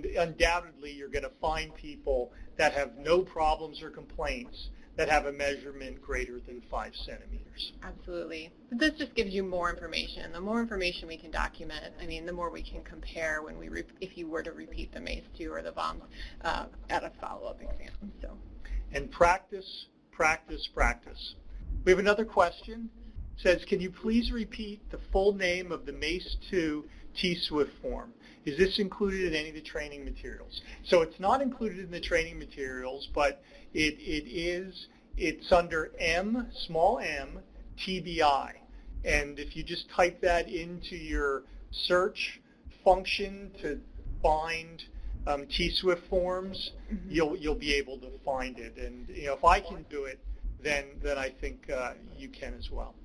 undoubtedly, you're going to find people that have no problems or complaints that have a measurement greater than 5 centimeters. Absolutely. But this just gives you more information. The more information we can document, I mean, the more we can compare when if you were to repeat the MACE2 or the VOMS at a follow-up exam. So. And practice, practice, practice. We have another question. It says, can you please repeat the full name of the MACE2 T-SWIFT form? Is this included in any of the training materials? So it's not included in the training materials, but it's under small m, TBI. And if you just type that into your search function to find T-SWIFT forms, you'll be able to find it. And if I can do it, then I think you can as well.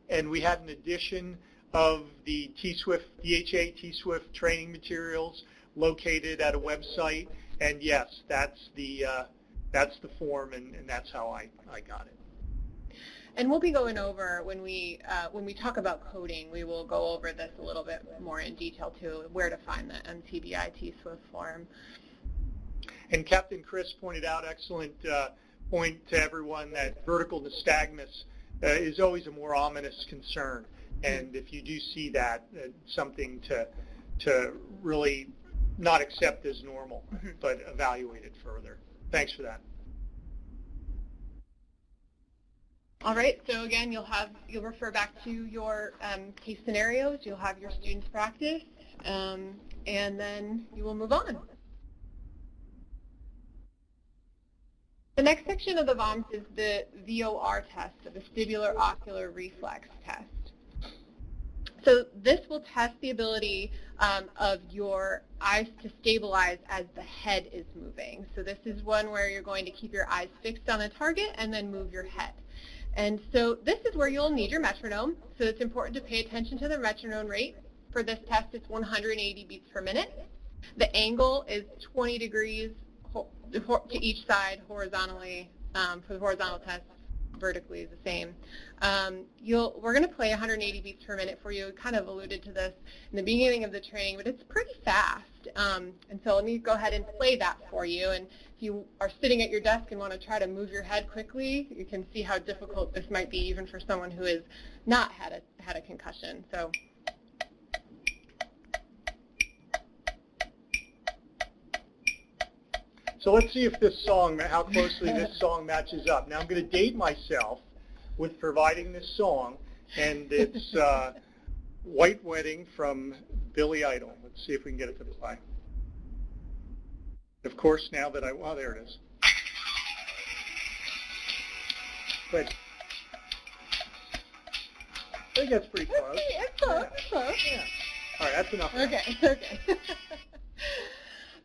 And we had an addition of the T-SWIFT, DHA T-SWIFT training materials located at a website. And yes, that's the form, and that's how I got it. And we'll be going over, when we talk about coding, we will go over this a little bit more in detail too, where to find the MTBI T-SWIFT form. And Captain Chris pointed out, excellent point to everyone, that vertical nystagmus is always a more ominous concern. And if you do see that, something to really not accept as normal, but evaluate it further. Thanks for that. All right. So again, you'll refer back to your case scenarios. You'll have your students practice, and then you will move on. The next section of the VOMS is the VOR test, the vestibular ocular reflex test. So this will test the ability of your eyes to stabilize as the head is moving. So this is one where you're going to keep your eyes fixed on a target and then move your head. And so this is where you'll need your metronome. So it's important to pay attention to the metronome rate. For this test, it's 180 beats per minute. The angle is 20 degrees to each side horizontally. For the horizontal test, vertically is the same. We're going to play 180 beats per minute for you. Kind of alluded to this in the beginning of the training, but it's pretty fast. And so let me go ahead and play that for you. And if you are sitting at your desk and want to try to move your head quickly, you can see how difficult this might be even for someone who has not had a concussion. So let's see if how closely this song matches up. Now I'm going to date myself with providing this song, and it's White Wedding from Billy Idol. Let's see if we can get it to play. Of course, now that there it is. Good. I think that's pretty close. Okay, it's close. Yeah. Close. Yeah. All right, that's enough. Okay.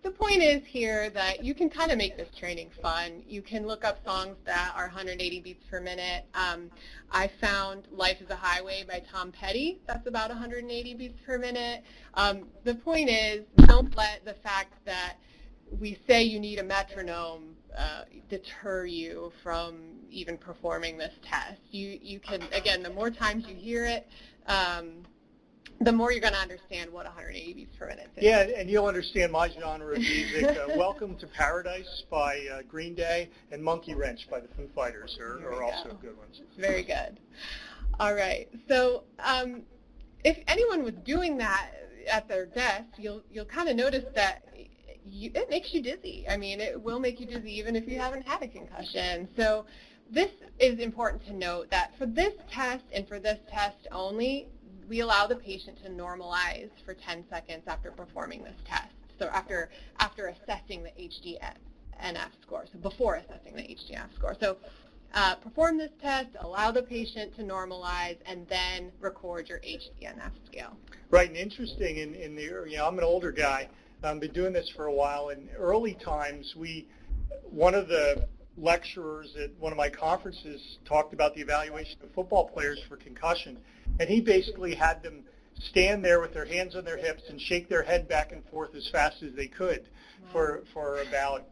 The point is here that you can kind of make this training fun. You can look up songs that are 180 beats per minute. I found Life is a Highway by Tom Petty. That's about 180 beats per minute. The point is, don't let the fact that we say you need a metronome deter you from even performing this test. You can, again, the more times you hear it, the more you're going to understand what 180 beats per minute is. Yeah, and you'll understand my genre of music. Welcome to Paradise by Green Day and Monkey Wrench by the Foo Fighters are also good ones. Very good. All right. So if anyone was doing that at their desk, you'll kind of notice that it makes you dizzy. I mean, it will make you dizzy even if you haven't had a concussion. So this is important to note that for this test and for this test only, we allow the patient to normalize for 10 seconds after performing this test. So after assessing the HDNF score, so before assessing the HDNF score. So perform this test, allow the patient to normalize, and then record your HDNF scale. Right, and interesting, in the, I'm an older guy, been doing this for a while. In early times, one of the lecturers at one of my conferences talked about the evaluation of football players for concussion, and he basically had them stand there with their hands on their hips and shake their head back and forth as fast as they could for about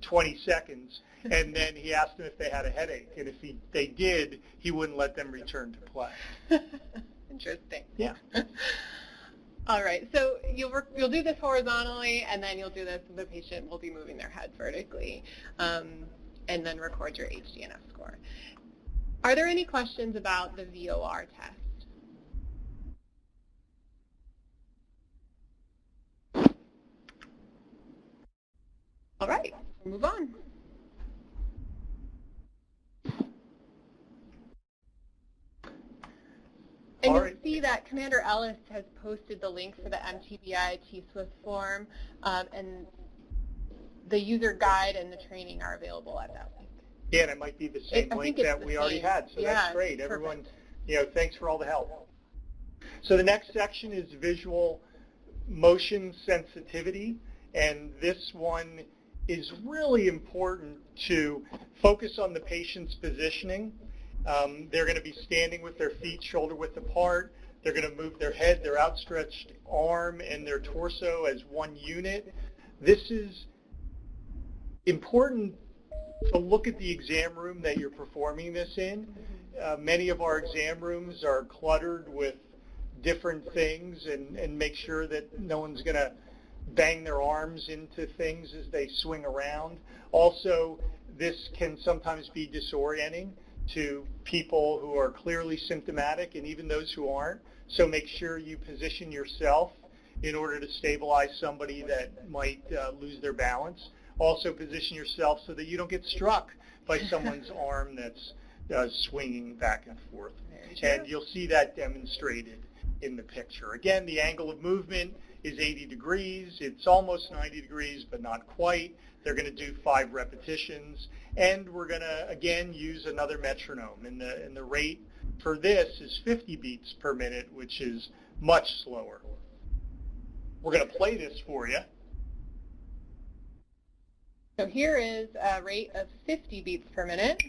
20 seconds, and then he asked them if they had a headache, and if they did, he wouldn't let them return to play. Interesting. Yeah. All right, so you'll do this horizontally, and then you'll do this, the patient will be moving their head vertically, and then record your HDNF score. Are there any questions about the VOR test? All right, we'll move on. And you'll see that Commander Ellis has posted the link for the MTBI T-SWIFT form, and the user guide and the training are available at that link. Yeah, and it might be the same link that we already had, so that's great. Everyone, thanks for all the help. So the next section is visual motion sensitivity, and this one is really important to focus on the patient's positioning. They're going to be standing with their feet shoulder width apart. They're going to move their head, their outstretched arm, and their torso as one unit. This is important to look at the exam room that you're performing this in. Many of our exam rooms are cluttered with different things, and make sure that no one's going to bang their arms into things as they swing around. Also, this can sometimes be disorienting to people who are clearly symptomatic and even those who aren't. So make sure you position yourself in order to stabilize somebody that might lose their balance. Also position yourself so that you don't get struck by someone's arm that's swinging back and forth. And you'll see that demonstrated in the picture. Again, the angle of movement is 80 degrees. It's almost 90 degrees, but not quite. They're going to do 5 repetitions. And we're going to, again, use another metronome. And the rate for this is 50 beats per minute, which is much slower. We're going to play this for you. So here is a rate of 50 beats per minute.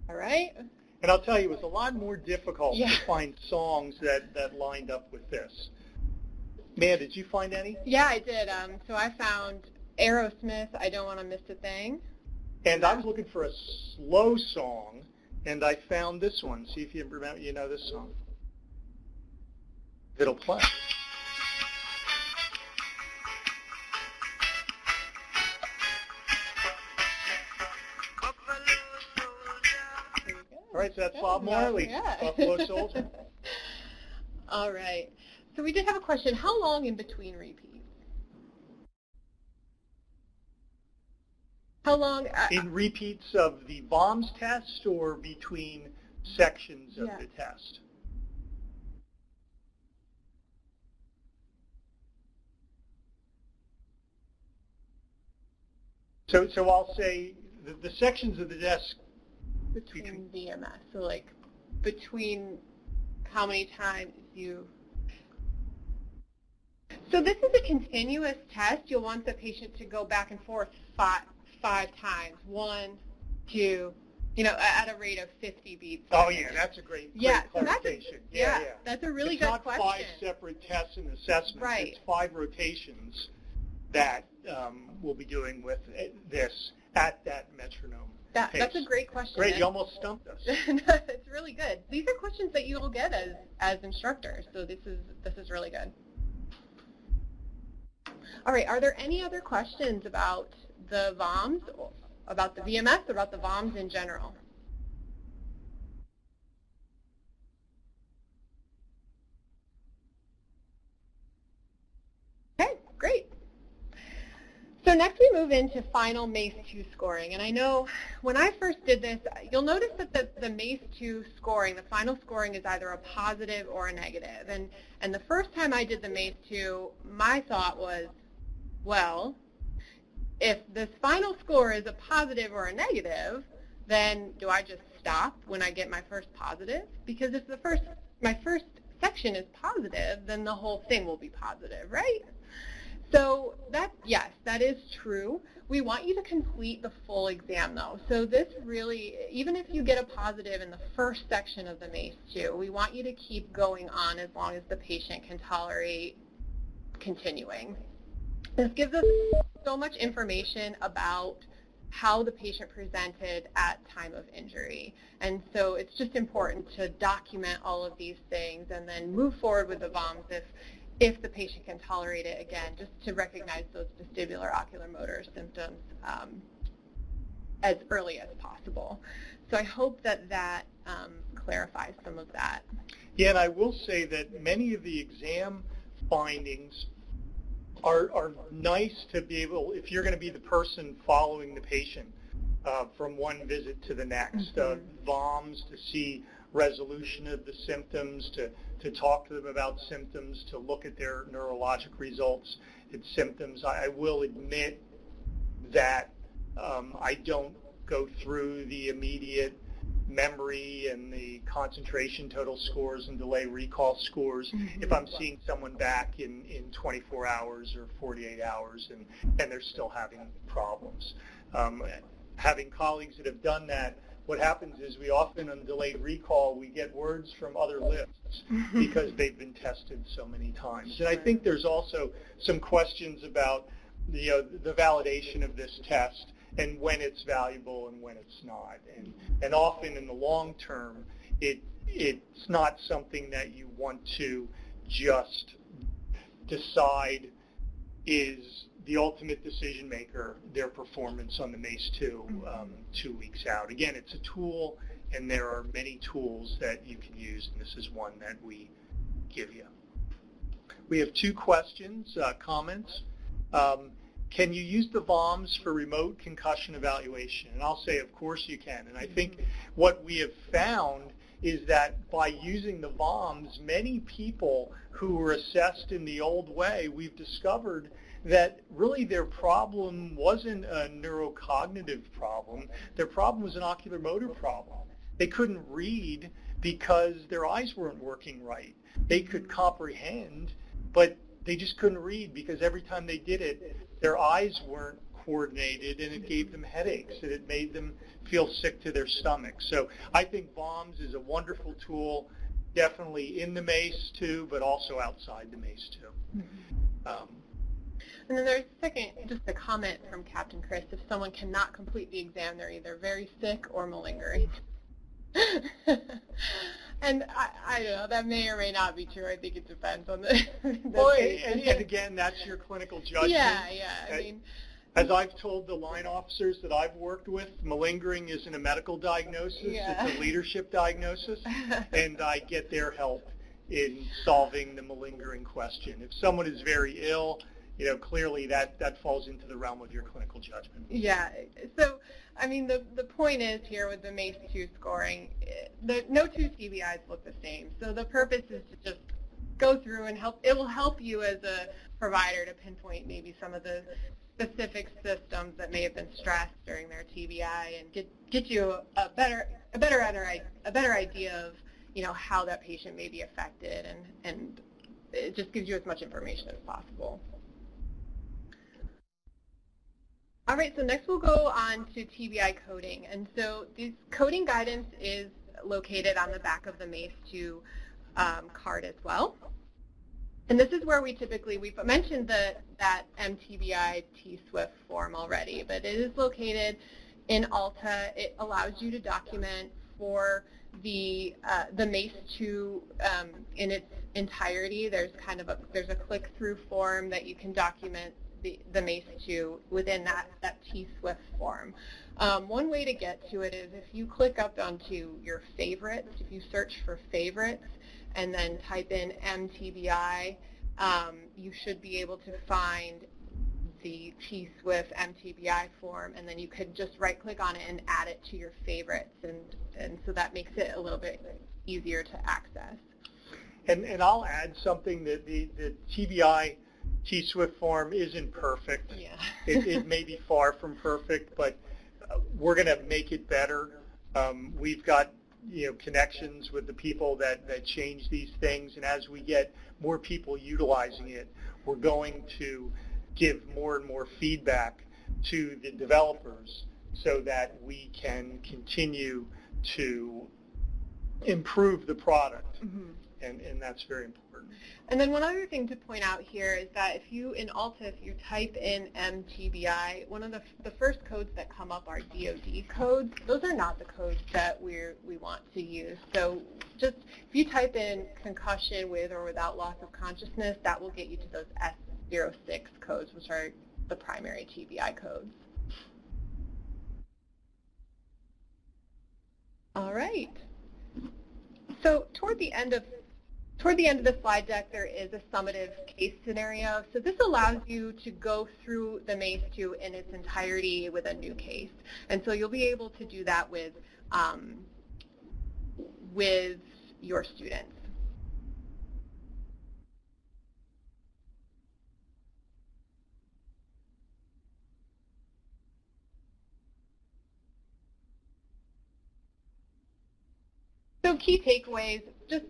All right. And I'll tell you, it was a lot more difficult to find songs that lined up with this. Man, did you find any? Yeah, I did. So I found Aerosmith, I Don't Want to Miss a Thing. And I was looking for a slow song, and I found this one. See if you remember, this song. It'll play. All right, so that's Bob Marley, Buffalo Soldier. All right. So we did have a question. How long in between repeats? How long? In repeats of the VOMS test or between sections of the test? So I'll say the sections of the test between VMS, so like between how many times you... So this is a continuous test. You'll want the patient to go back and forth five times. 1, 2, at a rate of 50 beats. Oh yeah, that's a great clarification. So that's a really good question. It's not 5 separate tests and assessments. Right. It's 5 rotations that we'll be doing with this at that metronome. That's a great question. Great, you almost stumped us. It's really good. These are questions that you'll get as instructors, so this is really good. All right, are there any other questions about the VOMS, about the VMS, or about the VOMS in general? Okay, great. So next we move into final MACE2 scoring. And I know when I first did this, you'll notice that the MACE2 scoring, the final scoring, is either a positive or a negative. And the first time I did the MACE2, my thought was, well, if this final score is a positive or a negative, then do I just stop when I get my first positive? Because if my first section is positive, then the whole thing will be positive, right? So yes, that is true. We want you to complete the full exam though. So this really, even if you get a positive in the first section of the MACE2, we want you to keep going on as long as the patient can tolerate continuing. This gives us so much information about how the patient presented at time of injury. And so it's just important to document all of these things and then move forward with the VOMs if the patient can tolerate it, again, just to recognize those vestibular ocular motor symptoms as early as possible. So I hope that clarifies some of that. Yeah, and I will say that many of the exam findings are nice to be able, if you're going to be the person following the patient from one visit to the next, VOMs to see resolution of the symptoms, to talk to them about symptoms, to look at their neurologic results and symptoms. I will admit that I don't go through the immediate memory and the concentration total scores and delay recall scores if I'm seeing someone back in 24 hours or 48 hours and they're still having problems. Having colleagues that have done that, what happens is we often on delayed recall, we get words from other lists because they've been tested so many times. And I think there's also some questions about the validation of this test and when it's valuable and when it's not. And often in the long term, it's not something that you want to just decide is the ultimate decision maker, their performance on the MACE2 2 weeks out. Again, it's a tool, and there are many tools that you can use, and this is one that we give you. We have two questions, comments. Can you use the VOMs for remote concussion evaluation? And I'll say, of course you can. And I think what we have found is that by using the VOMs, many people who were assessed in the old way, we've discovered that really their problem wasn't a neurocognitive problem. Their problem was an ocular motor problem. They couldn't read because their eyes weren't working right. They could comprehend, but they just couldn't read because every time they did it, their eyes weren't coordinated and it gave them headaches and it made them feel sick to their stomach. So I think VOMs is a wonderful tool, definitely in the MACE2, but also outside the MACE2. And then there's just a comment from Captain Chris. If someone cannot complete the exam, they're either very sick or malingering. And I don't know, that may or may not be true. I think it depends on the well, and again, that's your clinical judgment. Yeah. I mean, as I've told the line officers that I've worked with, malingering isn't a medical diagnosis, it's a leadership diagnosis, and I get their help in solving the malingering question. If someone is very ill, clearly that falls into the realm of your clinical judgment. Yeah. So, I mean, the point is here with the MACE2 scoring, no two TBIs look the same. So the purpose is to just go through and help. It will help you as a provider to pinpoint maybe some of the specific systems that may have been stressed during their TBI and get you a better idea of how that patient may be affected, and it just gives you as much information as possible. All right, so next we'll go on to TBI coding. And so this coding guidance is located on the back of the MACE2 card as well. And this is where we've mentioned that MTBI T-SWIFT form already, but it is located in ALTA. It allows you to document for the MACE2 in its entirety. There's a click-through form that you can document the MACE2 within that T-SWIFT form. One way to get to it is if you click up onto your favorites, if you search for favorites and then type in MTBI, you should be able to find emergency T-SWIFT MTBI form, and then you could just right-click on it and add it to your favorites, and so that makes it a little bit easier to access. And I'll add something that the TBI T-SWIFT form isn't perfect. Yeah. It may be far from perfect, but we're going to make it better. We've got connections with the people that change these things, and as we get more people utilizing it, we're going to give more and more feedback to the developers so that we can continue to improve the product. Mm-hmm. And that's very important. And then one other thing to point out here is that if you, in Alta, if you type in MTBI, one of the first codes that come up are DoD codes. Those are not the codes that we want to use. So just if you type in concussion with or without loss of consciousness, that will get you to those S06 codes, which are the primary TBI codes. All right. So toward the end of the slide deck, there is a summative case scenario. So this allows you to go through the MACE2 in its entirety with a new case. And so you'll be able to do that with your students. So key takeaways, just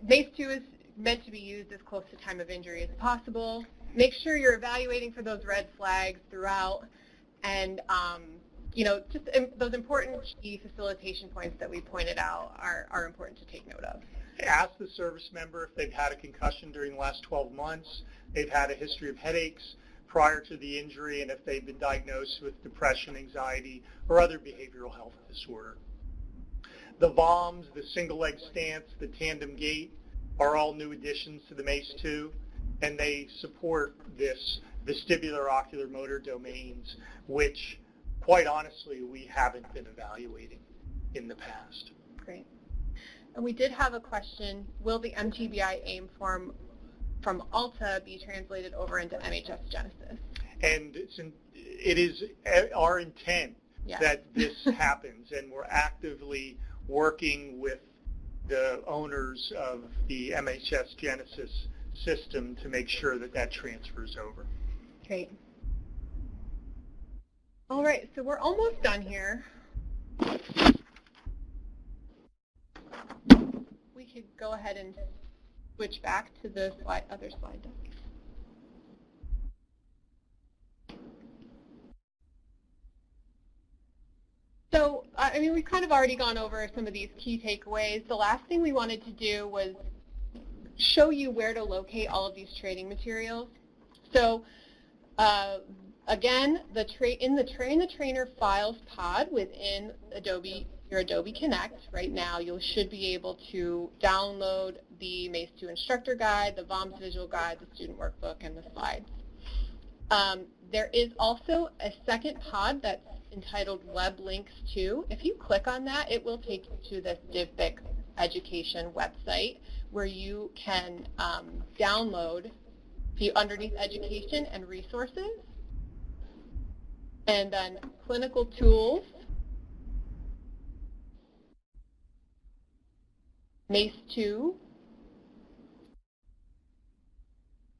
MACE2 is meant to be used as close to time of injury as possible. Make sure you're evaluating for those red flags throughout, and just those important key facilitation points that we pointed out are important to take note of. Ask the service member if they've had a concussion during the last 12 months, they've had a history of headaches prior to the injury, and if they've been diagnosed with depression, anxiety, or other behavioral health disorder. The VOMs, the single leg stance, the tandem gait are all new additions to the MACE2, and they support this vestibular ocular motor domains, which, quite honestly, we haven't been evaluating in the past. Great. And we did have a question, will the MTBI AIM form from Alta be translated over into MHS Genesis? And it is our intent that this happens, and we're actively working with the owners of the MHS Genesis system to make sure that that transfers over. Great. All right, so we're almost done here. We could go ahead and switch back to the other slide deck. So, we've kind of already gone over some of these key takeaways. The last thing we wanted to do was show you where to locate all of these training materials. So, again, in the Train the Trainer files pod within your Adobe Connect, right now you should be able to download the MACE2 instructor guide, the VOMS visual guide, the student workbook, and the slides. There is also a second pod that's entitled Web Links 2. If you click on that, it will take you to this DVBIC education website where you can download underneath education and resources, and then clinical tools, MACE2,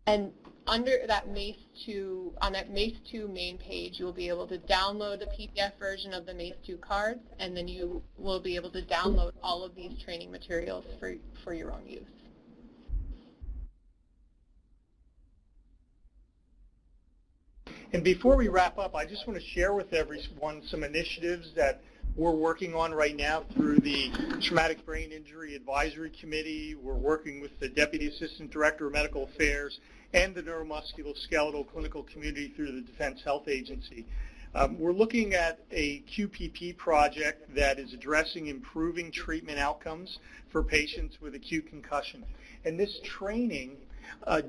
and under that MACE2, on that MACE2 main page, you will be able to download a PDF version of the MACE2 cards, and then you will be able to download all of these training materials for your own use. And before we wrap up, I just want to share with everyone some initiatives that we're working on right now through the Traumatic Brain Injury Advisory Committee. We're working with the Deputy Assistant Director of Medical Affairs and the Neuromusculoskeletal Clinical Community through the Defense Health Agency. We're looking at a QPP project that is addressing improving treatment outcomes for patients with acute concussion. And this training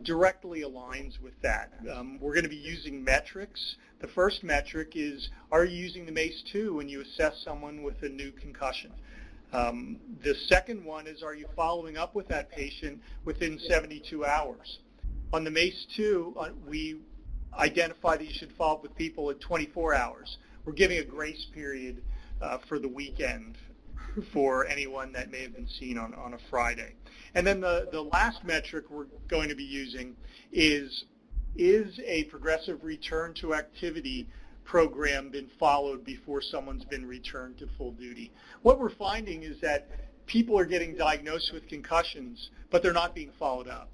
directly aligns with that. We're going to be using metrics. The first metric is, are you using the MACE2 when you assess someone with a new concussion? The second one is, are you following up with that patient within 72 hours? On the MACE2, we identify that you should follow up with people at 24 hours. We're giving a grace period for the weekend for anyone that may have been seen on a Friday. And then the last metric we're going to be using is a progressive return to activity program been followed before someone's been returned to full duty. What we're finding is that people are getting diagnosed with concussions, but they're not being followed up.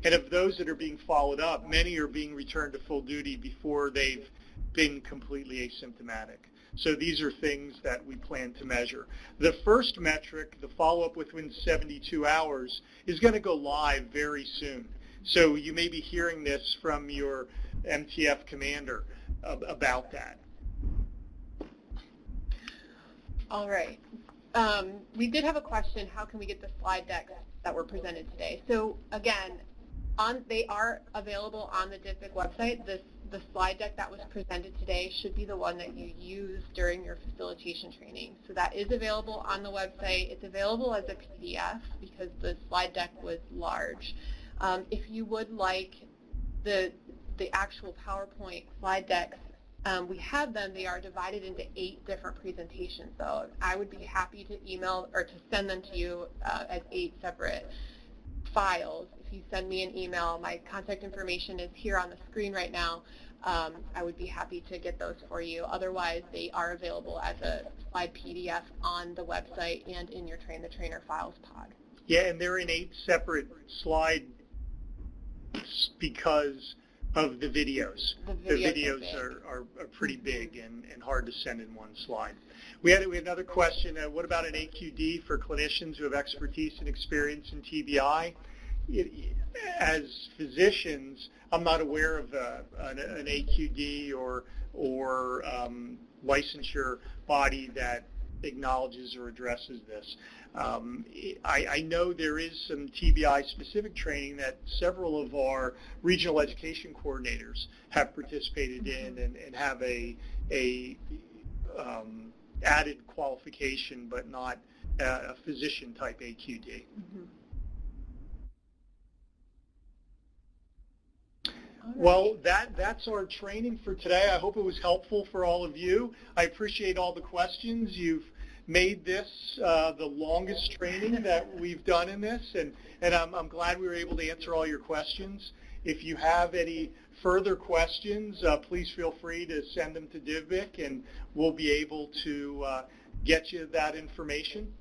And of those that are being followed up, many are being returned to full duty before they've been completely asymptomatic. So these are things that we plan to measure. The first metric, the follow-up within 72 hours, is going to go live very soon. So you may be hearing this from your MTF commander about that. All right. We did have a question, how can we get the slide decks that were presented today? So again, they are available on the DVBIC website. The slide deck that was presented today should be the one that you use during your facilitation training. So that is available on the website. It's available as a PDF because the slide deck was large. If you would like the actual PowerPoint slide decks, we have them. They are divided into 8 different presentations. So I would be happy to email or to send them to you as 8 separate files. If you send me an email, my contact information is here on the screen right now. I would be happy to get those for you. Otherwise, they are available as a slide PDF on the website and in your Train the Trainer files pod. Yeah, and they're in 8 separate slides because of the videos. The videos are pretty big and hard to send in one slide. We had another question. What about an AQD for clinicians who have expertise and experience in TBI? As physicians, I'm not aware of an AQD or licensure body that acknowledges or addresses this. I know there is some TBI-specific training that several of our regional education coordinators have participated in and have a added qualification, but not a physician-type AQD. Mm-hmm. Right. Well, that's our training for today. I hope it was helpful for all of you. I appreciate all the questions. You've made this the longest training that we've done in this, and I'm glad we were able to answer all your questions. If you have any further questions, please feel free to send them to DVBIC, and we'll be able to get you that information.